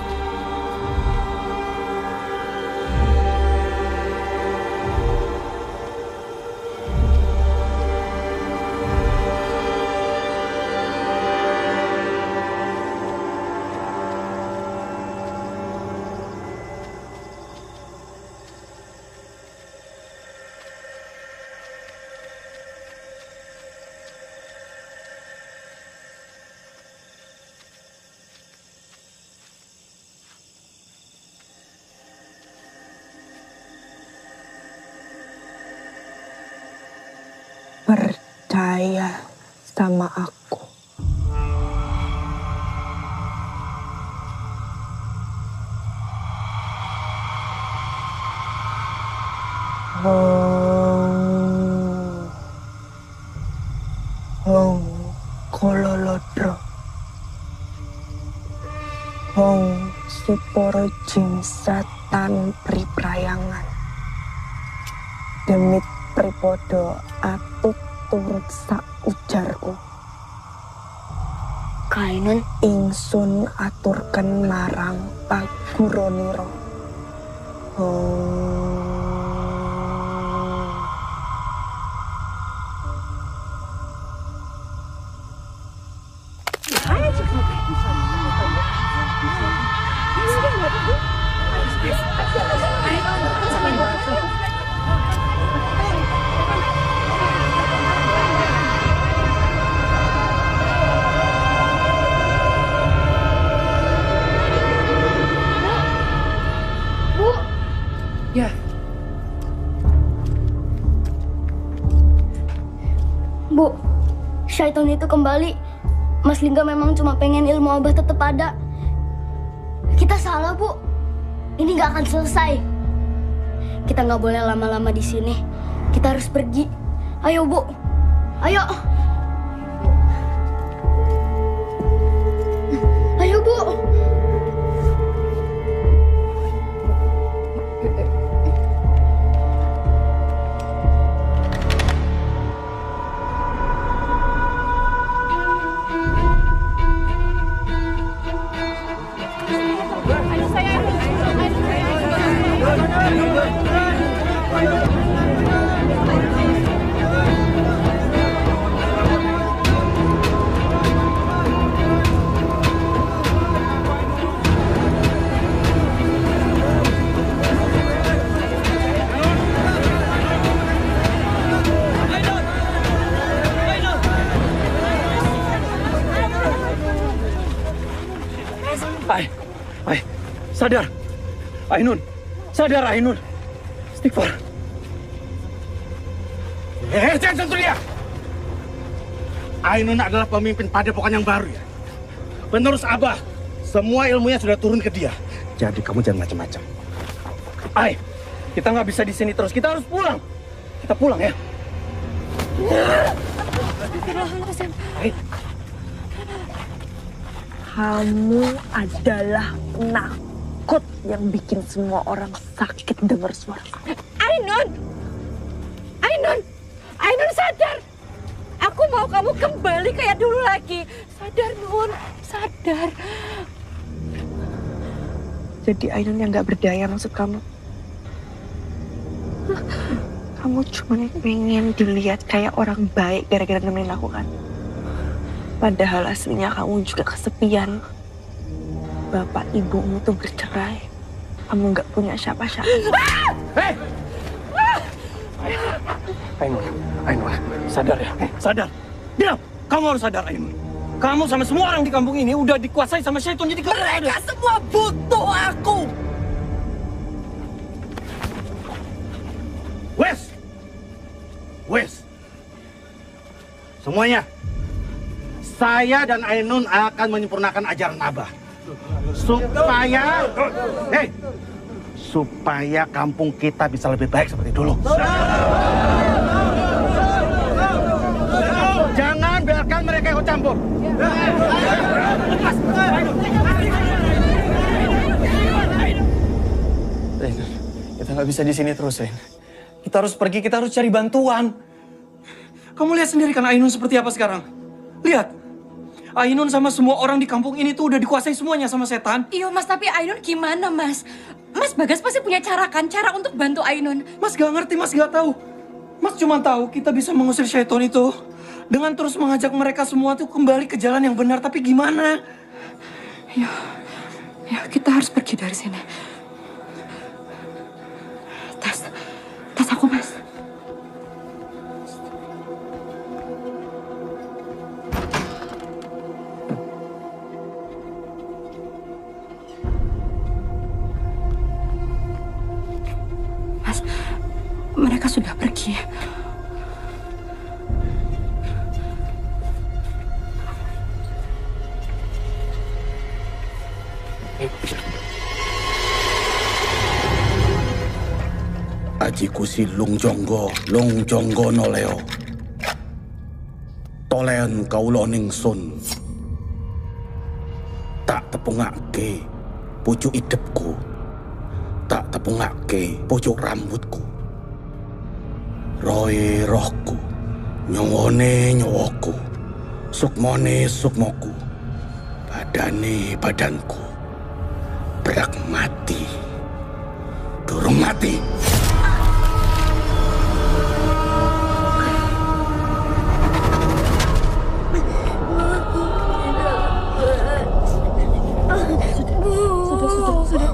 Speaker 4: Percaya sama aku. Hong kololodro. Hong suporo jin setan priprayangan. Demit pripodo atut turut sak ujarku.
Speaker 8: Kainun
Speaker 4: ingsun aturken marang paguroniro.
Speaker 8: Ya. Bu, syaitan itu kembali. Mas Lingga memang cuma pengen ilmu Abah tetap ada. Kita salah, Bu. Ini nggak akan selesai. Kita nggak boleh lama-lama di sini. Kita harus pergi. Ayo, Bu. Ayo. Ayo, Bu.
Speaker 14: Sadar, Ainun. Sadar, Ainun. Istighfar.
Speaker 13: Jangan sentuh dia. Ainun adalah pemimpin padepokan yang baru ya. Penerus Abah. Semua ilmunya sudah turun ke dia. Jadi kamu jangan macam-macam.
Speaker 14: Kita nggak bisa di sini terus. Kita harus pulang. Kita pulang ya.
Speaker 4: Kamu adalah penakut yang bikin semua orang sakit dengar suara kamu.
Speaker 15: Ainun sadar. Aku mau
Speaker 7: kamu kembali kayak dulu lagi. Sadar, Nun. Sadar.
Speaker 11: Jadi Ainun yang gak berdaya maksud kamu? Kamu cuma pengen dilihat kayak orang baik gara-gara nemenin aku kan? Padahal aslinya kamu juga kesepian. Bapak ibumu tuh bercerai. Kamu gak punya siapa-siapa.
Speaker 12: Hei! Ainun, sadar ya, sadar. Diam, kamu harus sadar Ainun. Kamu sama semua orang di kampung ini udah dikuasai sama syaitan, jadi kamu
Speaker 7: Mereka semua butuh aku.
Speaker 13: Wes, semuanya, saya dan Ainun akan menyempurnakan ajaran Abah. Supaya kampung kita bisa lebih baik seperti dulu. Jangan biarkan mereka ikut campur.
Speaker 12: Ren, kita nggak bisa di sini terus, Ren. Kita harus pergi, kita harus cari bantuan. Kamu lihat sendiri kan Ainun seperti apa sekarang? Lihat, Ainun sama semua orang di kampung ini tuh udah dikuasai semuanya sama setan.
Speaker 7: Iya Mas, tapi Ainun gimana Mas? Mas Bagas pasti punya cara kan? Cara untuk bantu Ainun.
Speaker 12: Mas gak ngerti, Mas gak tahu. Mas cuma tahu kita bisa mengusir syaitan itu dengan terus mengajak mereka semua tuh kembali ke jalan yang benar. Tapi gimana?
Speaker 7: Ya kita harus pergi dari sini. Tas aku Mas. Mas, mereka sudah pergi.
Speaker 13: Ajiku si Lung Jonggo noleo. Tolen kaulo ningsun. Tak tepungake pucuk idepku. Tak tepungake pucuk rambutku. Roe rohku, nyongone nyawaku, sukmone sukmoku, badane badanku. Berak mati, durung mati.
Speaker 8: Sudah.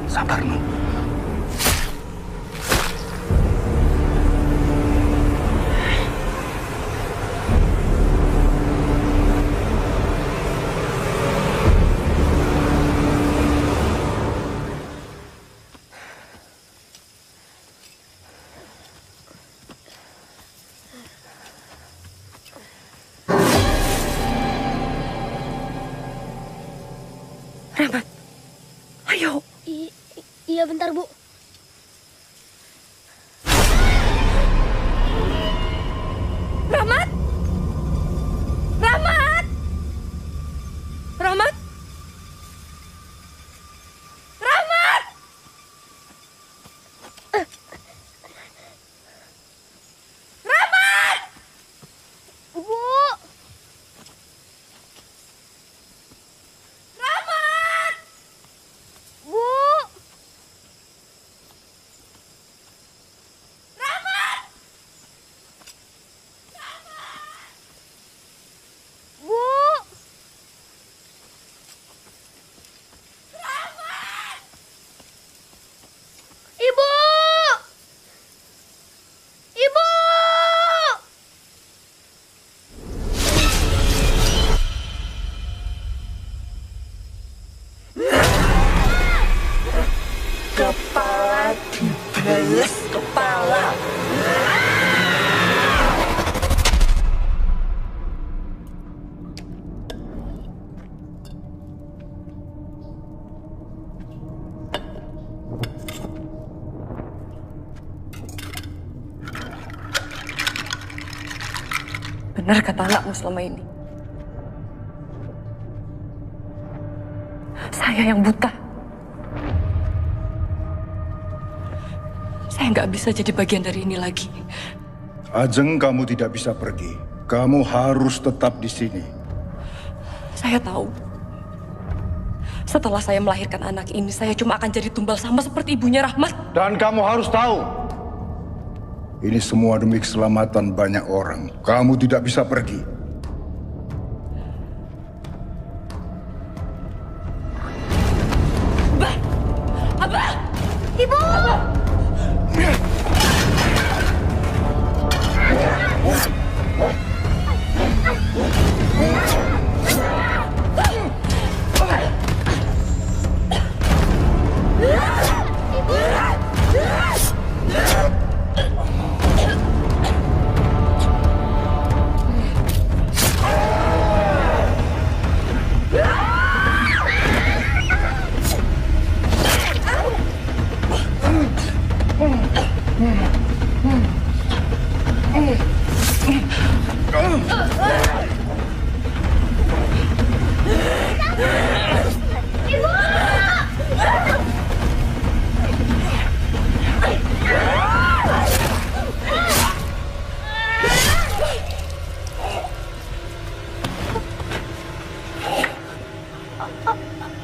Speaker 13: Sabar, Nun.
Speaker 8: Rahmat, ayo. Iya bentar, Bu.
Speaker 7: Rahmat! Rahmat! Rahmat! Rahmat! Rahmat!
Speaker 8: Bu!
Speaker 7: Rahmat!
Speaker 8: Bu!
Speaker 16: benar kata anakmu selama ini. Saya yang buta. Saya nggak bisa jadi bagian dari ini lagi.
Speaker 3: Ajeng, kamu tidak bisa pergi. Kamu harus tetap di sini.
Speaker 16: Saya tahu. Setelah saya melahirkan anak ini, saya cuma akan jadi tumbal sama seperti ibunya Rahmat.
Speaker 3: Dan kamu harus tahu, ini semua demi keselamatan banyak orang. Kamu tidak bisa pergi.
Speaker 16: Abah! Abah!
Speaker 8: Ibu!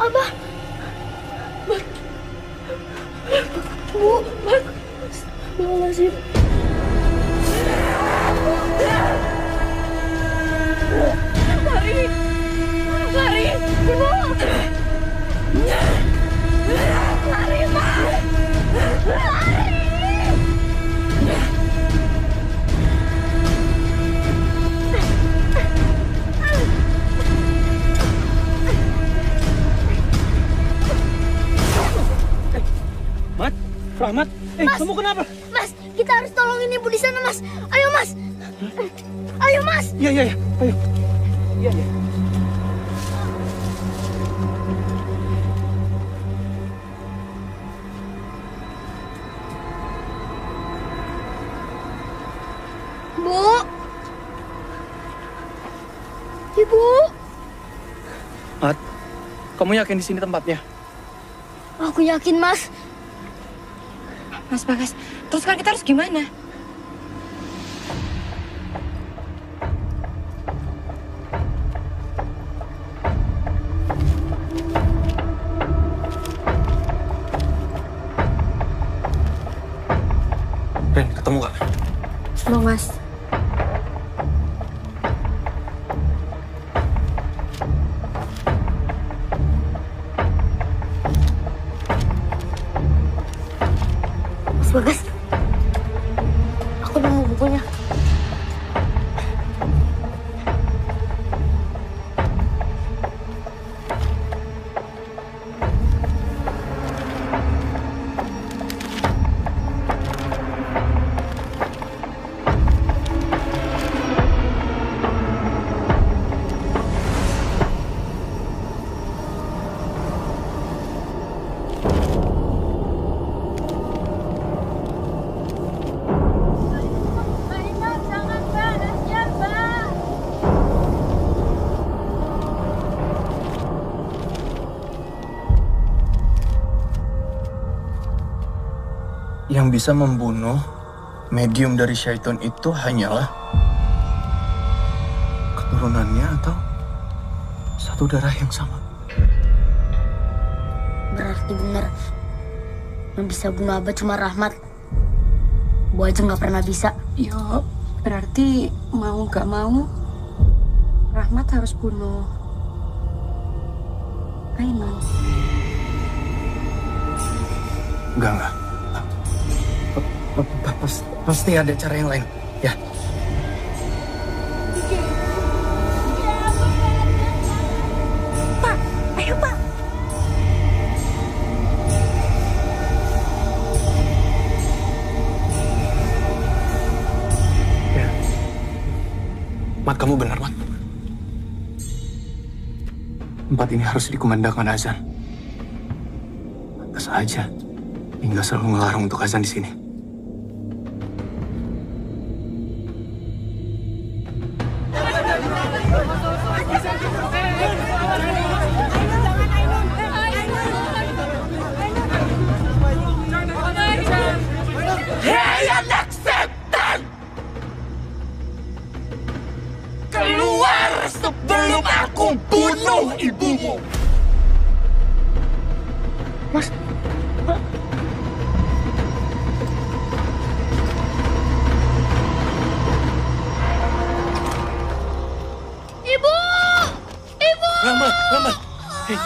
Speaker 8: Abah. Bu. Astagfirullahaladzim.
Speaker 16: Lari! Lari! Ibu! Lari, Mas! Lari!
Speaker 14: Mat, Rahmat,
Speaker 8: Mas,
Speaker 14: kamu kenapa?
Speaker 8: Mas, kita harus tolongin ibu di sana, Mas. Ayo, Mas. Ayo, Mas.
Speaker 14: Iya, ayo. Iya.
Speaker 8: Bu. Ibu.
Speaker 12: Mat, kamu yakin di sini tempatnya?
Speaker 8: Aku yakin, Mas.
Speaker 16: Mas Bagas, terus kan kita harus gimana?
Speaker 12: Ren, ketemu gak?
Speaker 4: Mau, Mas.
Speaker 8: Bagas, aku nemu bukunya.
Speaker 12: Yang bisa membunuh medium dari syaitan itu hanyalah keturunannya atau satu darah yang sama.
Speaker 8: Berarti benar. Yang bisa bunuh Abah cuma Rahmat. Bu aja nggak pernah bisa.
Speaker 16: Yo, berarti mau gak mau Rahmat harus bunuh Aiman.
Speaker 12: Enggak. Pasti ada cara yang lain. Ya.
Speaker 16: Pak, ayo Pak.
Speaker 12: Ya. Mat, kamu benar, Mat. Tempat ini harus dikumandangkan azan. Pantas aja hingga selalu ngelarang untuk azan di sini.
Speaker 14: Hei anak setan! Keluar sebelum aku bunuh ibumu! Mas,
Speaker 8: Ibu! Ibu!
Speaker 14: Rama! Hey.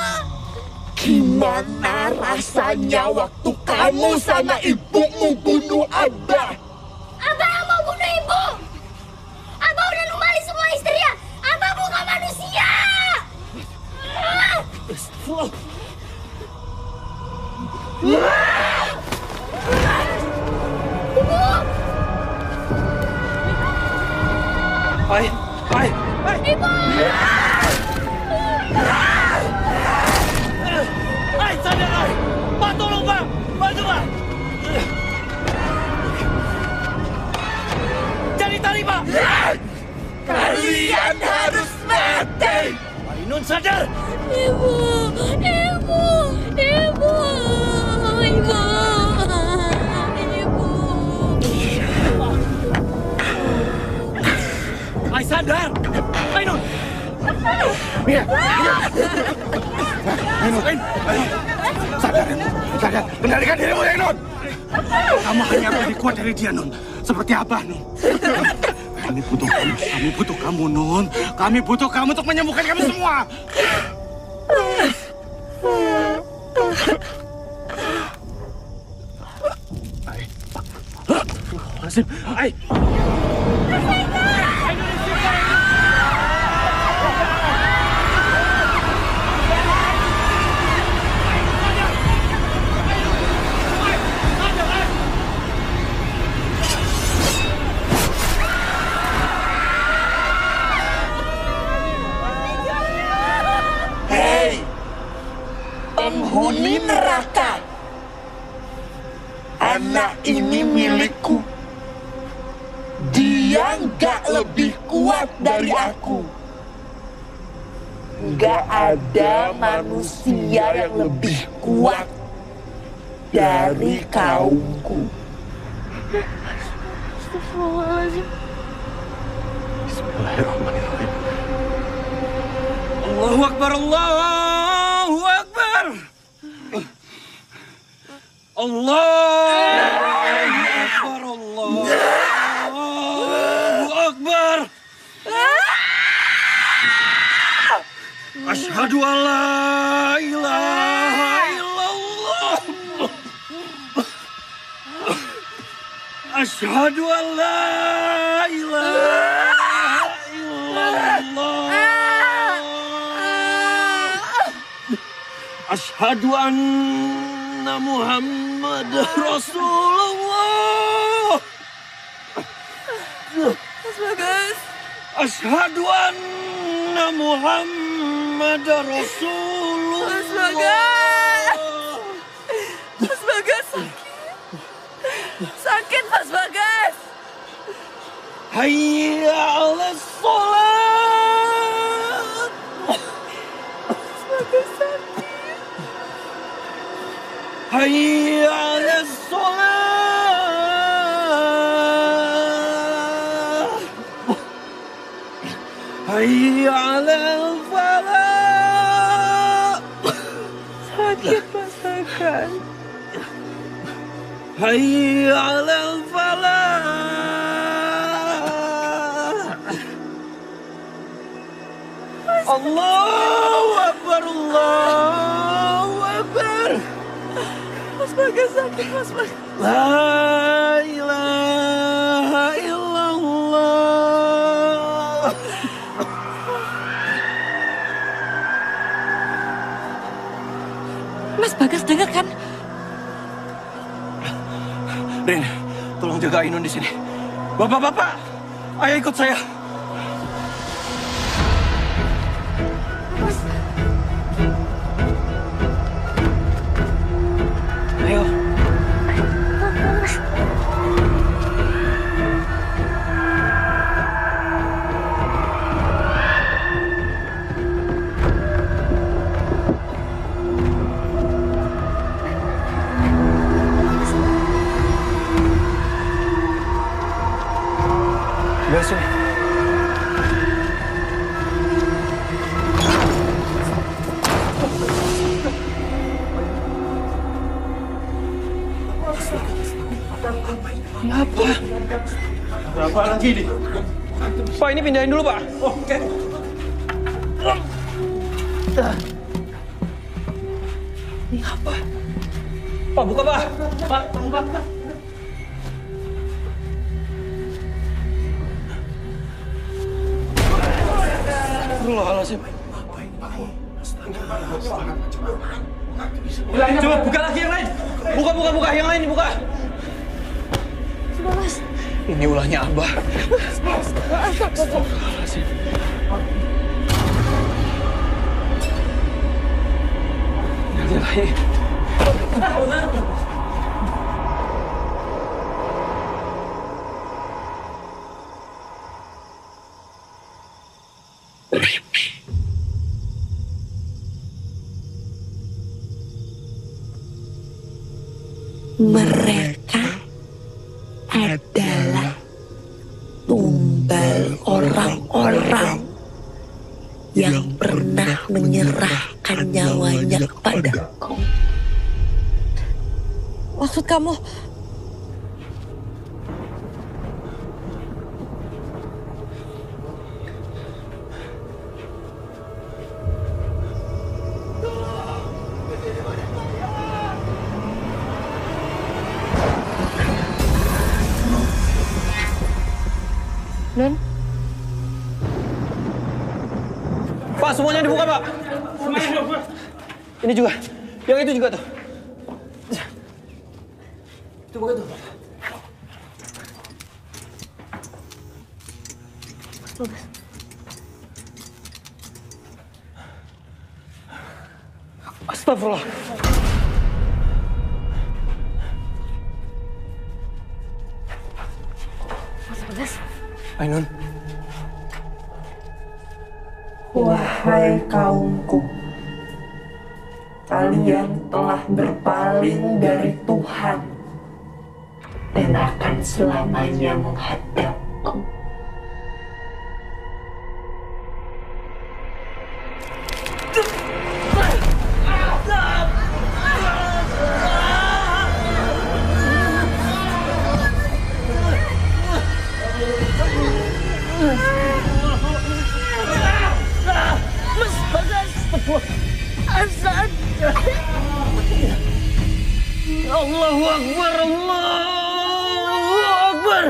Speaker 14: Gimana rasanya waktu kamu sama ibumu bunuh Abah?
Speaker 8: Abah yang mau bunuh ibu! Abah udah numbali semua istrinya! Abah bukan manusia!
Speaker 14: Ibu! Sadar! Pak, tolong Pak! Bantu Pak! Cari tali Pak! Kalian harus mati! Ainun sadar!
Speaker 8: Ibu! Ibu! Ibu! Ibu!
Speaker 14: Ai sadar! Ainun! Ainun! Sadar! Kendalikan dirimu, Ainun! Kamu hanya lebih kuat dari dia, Nun. Seperti Abah, Nun. Kami butuh kamu, Nun. Kami butuh kamu untuk menyembuhkan kami semua. Ai! Penghuni neraka. Anak ini milikku. Dia nggak lebih kuat dari aku. Nggak ada manusia yang lebih kuat dari kaumku.
Speaker 8: Astagfirullahaladzim.
Speaker 14: Bismillahirrahmanirrahim. Allahu Akbar, Allahu Akbar. Allahu Akbar. Asyhadu an la ilaha illallah. Asyhadu an la ilaha illallah. Asyhadu anna Muhammad Rasulullah.
Speaker 8: Mas Bagas.
Speaker 14: Asyhadu anna Muhammad Rasulullah.
Speaker 8: Mas Bagas. Mas Bagas sakit. Sakit Mas Bagas.
Speaker 14: Hayya 'alas sholat.
Speaker 8: Mas Bagas sakit.
Speaker 14: Hayya 'alas sholat. Hayya 'alal falah.
Speaker 8: Sakit Mas Bagas.
Speaker 14: Hayya 'alal falah. Allahu Akbar, Allahu Akbar.
Speaker 8: Mas Bagas sakit, Mas Bagas.
Speaker 14: La ilaha illallah.
Speaker 16: Mas Bagas dengar kan?
Speaker 14: Rin, tolong jaga Ainun di sini. Bapak-bapak, ayo ikut saya. Ayo.
Speaker 12: lagi nih. Pak, ini pindahin dulu, Pak. Oke. Ini apa? Pak, buka, Pak. Pak, buka. Astagfirullahaladzim. Coba buka lagi yang lain. Buka. Yang lain dibuka.
Speaker 8: Mas.
Speaker 12: Ini ulahnya Abah.
Speaker 17: Mereka adalah tumbal orang-orang yang pernah menyerahkan nyawanya kepadaku.
Speaker 4: Maksud kamu?
Speaker 16: Nun?
Speaker 12: Pak, semuanya dibuka, Pak. Ini juga. Yang itu juga tuh. Itu buka tuh. Astagfirullah. Ainun.
Speaker 17: Wahai kaumku, kalian telah berpaling dari Tuhan dan akan selamanya menghadapku.
Speaker 14: Hasan. Allahu Akbar, Allahu Akbar.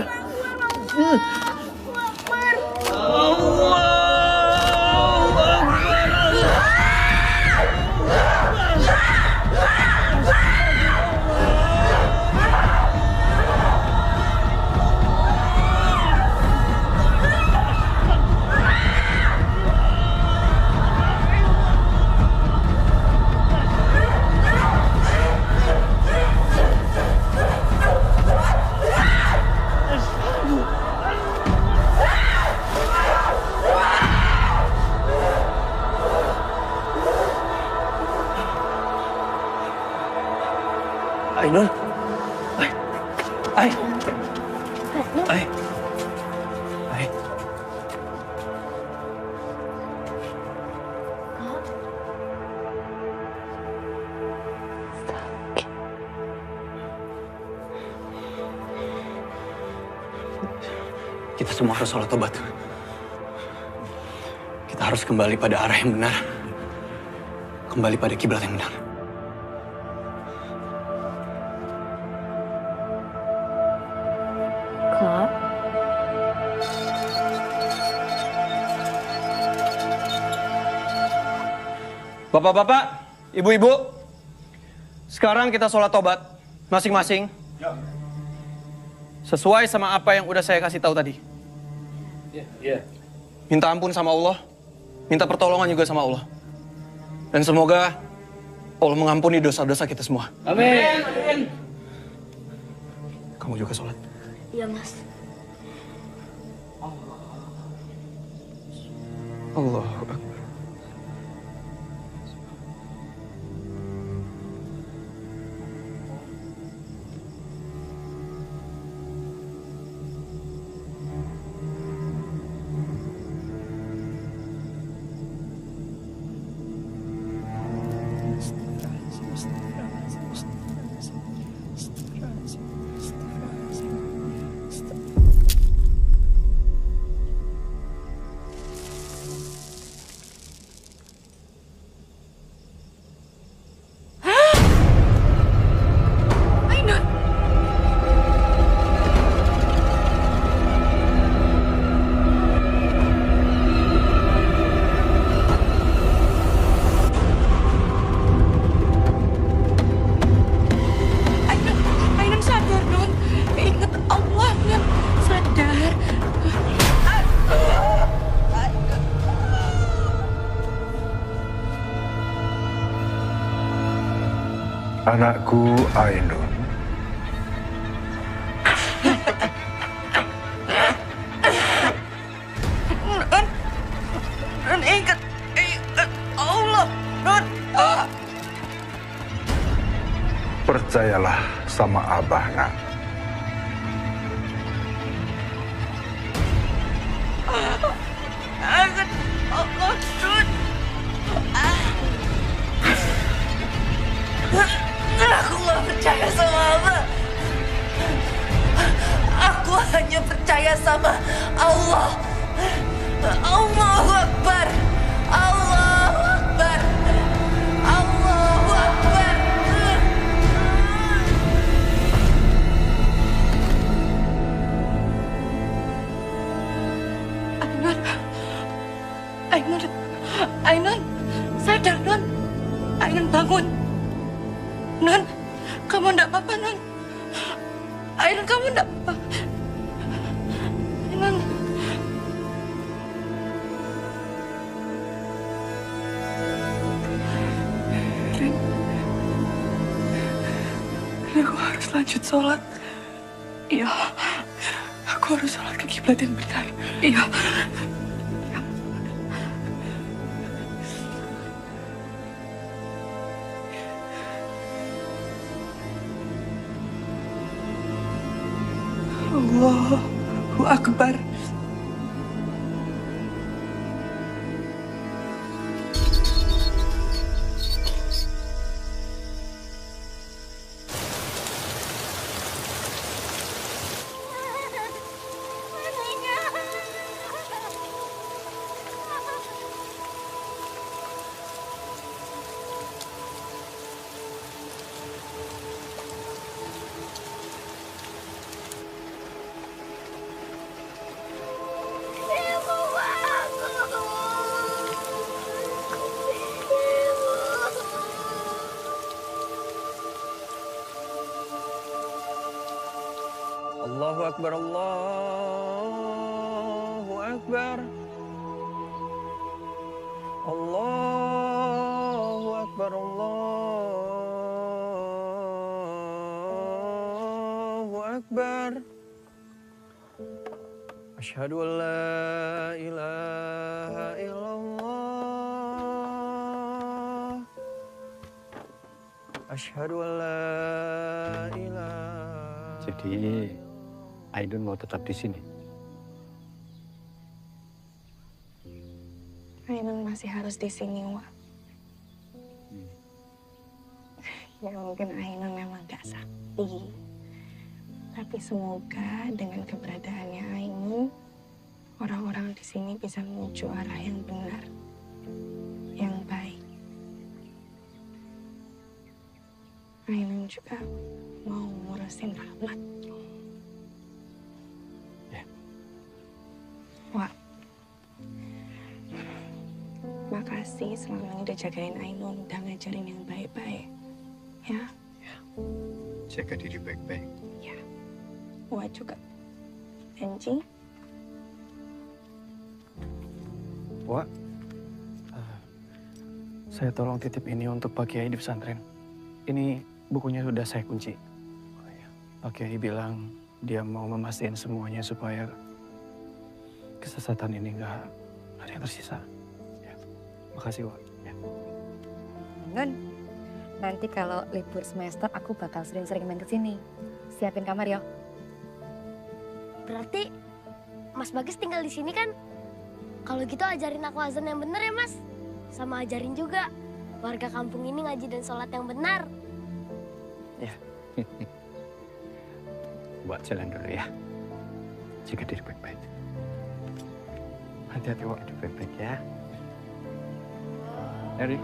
Speaker 12: Ainun. Ai. Kita semua harus sholat tobat. Kita harus kembali pada arah yang benar. Kembali pada kiblat yang benar.
Speaker 8: Kak.
Speaker 12: Bapak-bapak, ibu-ibu, sekarang kita sholat tobat masing-masing. Sesuai sama apa yang udah saya kasih tahu tadi. Minta ampun sama Allah, minta pertolongan juga sama Allah. Dan semoga Allah mengampuni dosa-dosa kita semua.
Speaker 14: Amin.
Speaker 12: Kamu juga sholat.
Speaker 8: Iya, Mas.
Speaker 12: Allahu Akbar.
Speaker 3: Anakku Ainun.
Speaker 11: Nun ingat Allah, Nun.
Speaker 3: Percayalah sama Abah, nak.
Speaker 11: Ingat Allah, Nun. Aku nggak percaya sama Abah. Aku hanya percaya sama Allah. Allahu Akbar. Allahu Akbar. Allahu Akbar.
Speaker 16: Ainun, Ainun, sadar Nun. Ainun bangun. Nun, kamu enggak apa-apa Nun. Ainun, kamu enggak apa-apa. Ainun. Rin, aku harus lanjut sholat. Iya, aku harus sholat ke kiblat yang benar. Iya. Allahu Akbar.
Speaker 12: Allahu Akbar, Allahu Akbar. Allahu Akbar, Allahu Akbar. Asyhadu an la ilaha illallah. Asyhadu an la ilaha.
Speaker 5: Jadi Ainun mau tetap di sini.
Speaker 4: Ainun masih harus di sini, Wak. Ya mungkin Ainun memang gak sakti. Tapi semoga dengan keberadaannya Ainun, orang-orang di sini bisa menuju arah yang benar, yang baik. Ainun juga mau ngurusin Rahmat. Wak, makasih selama ini udah jagain Ainun, udah ngajarin yang baik-baik. Ya?
Speaker 5: Jaga diri baik-baik.
Speaker 4: Ya. Wak juga. Janji?
Speaker 12: Wak, saya tolong titip ini untuk Pak Kiai di pesantren. Ini bukunya sudah saya kunci. Pak Kiai bilang dia mau memastikan semuanya supaya kesesatan ini nggak ada yang tersisa. Ya. Makasih, Wak. Ya.
Speaker 7: Nun, nanti kalau libur semester aku bakal sering-sering main ke sini. Siapin kamar ya.
Speaker 8: Berarti Mas Bagas tinggal di sini kan? Kalau gitu ajarin aku azan yang benar ya, Mas. Sama ajarin juga warga kampung ini ngaji dan sholat yang benar.
Speaker 5: Ya. Buat jalan dulu ya. Jaga diri baik-baik. Hati-hati, Wak. Hidup baik-baik ya. Eri.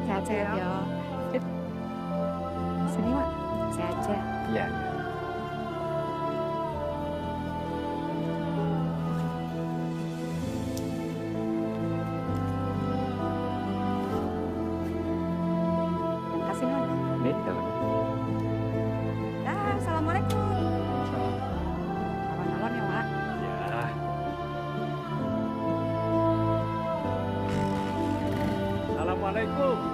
Speaker 7: Sehat-sehat ya. Sini, Wak. Sehat aja.
Speaker 5: Ya.
Speaker 7: Makasih, Nun.
Speaker 5: Nih, dalam.
Speaker 7: Dah, assalamualaikum. Kawan-kawan ya, Wak.
Speaker 5: Ya.
Speaker 6: Assalamualaikum
Speaker 1: Assalamualaikum.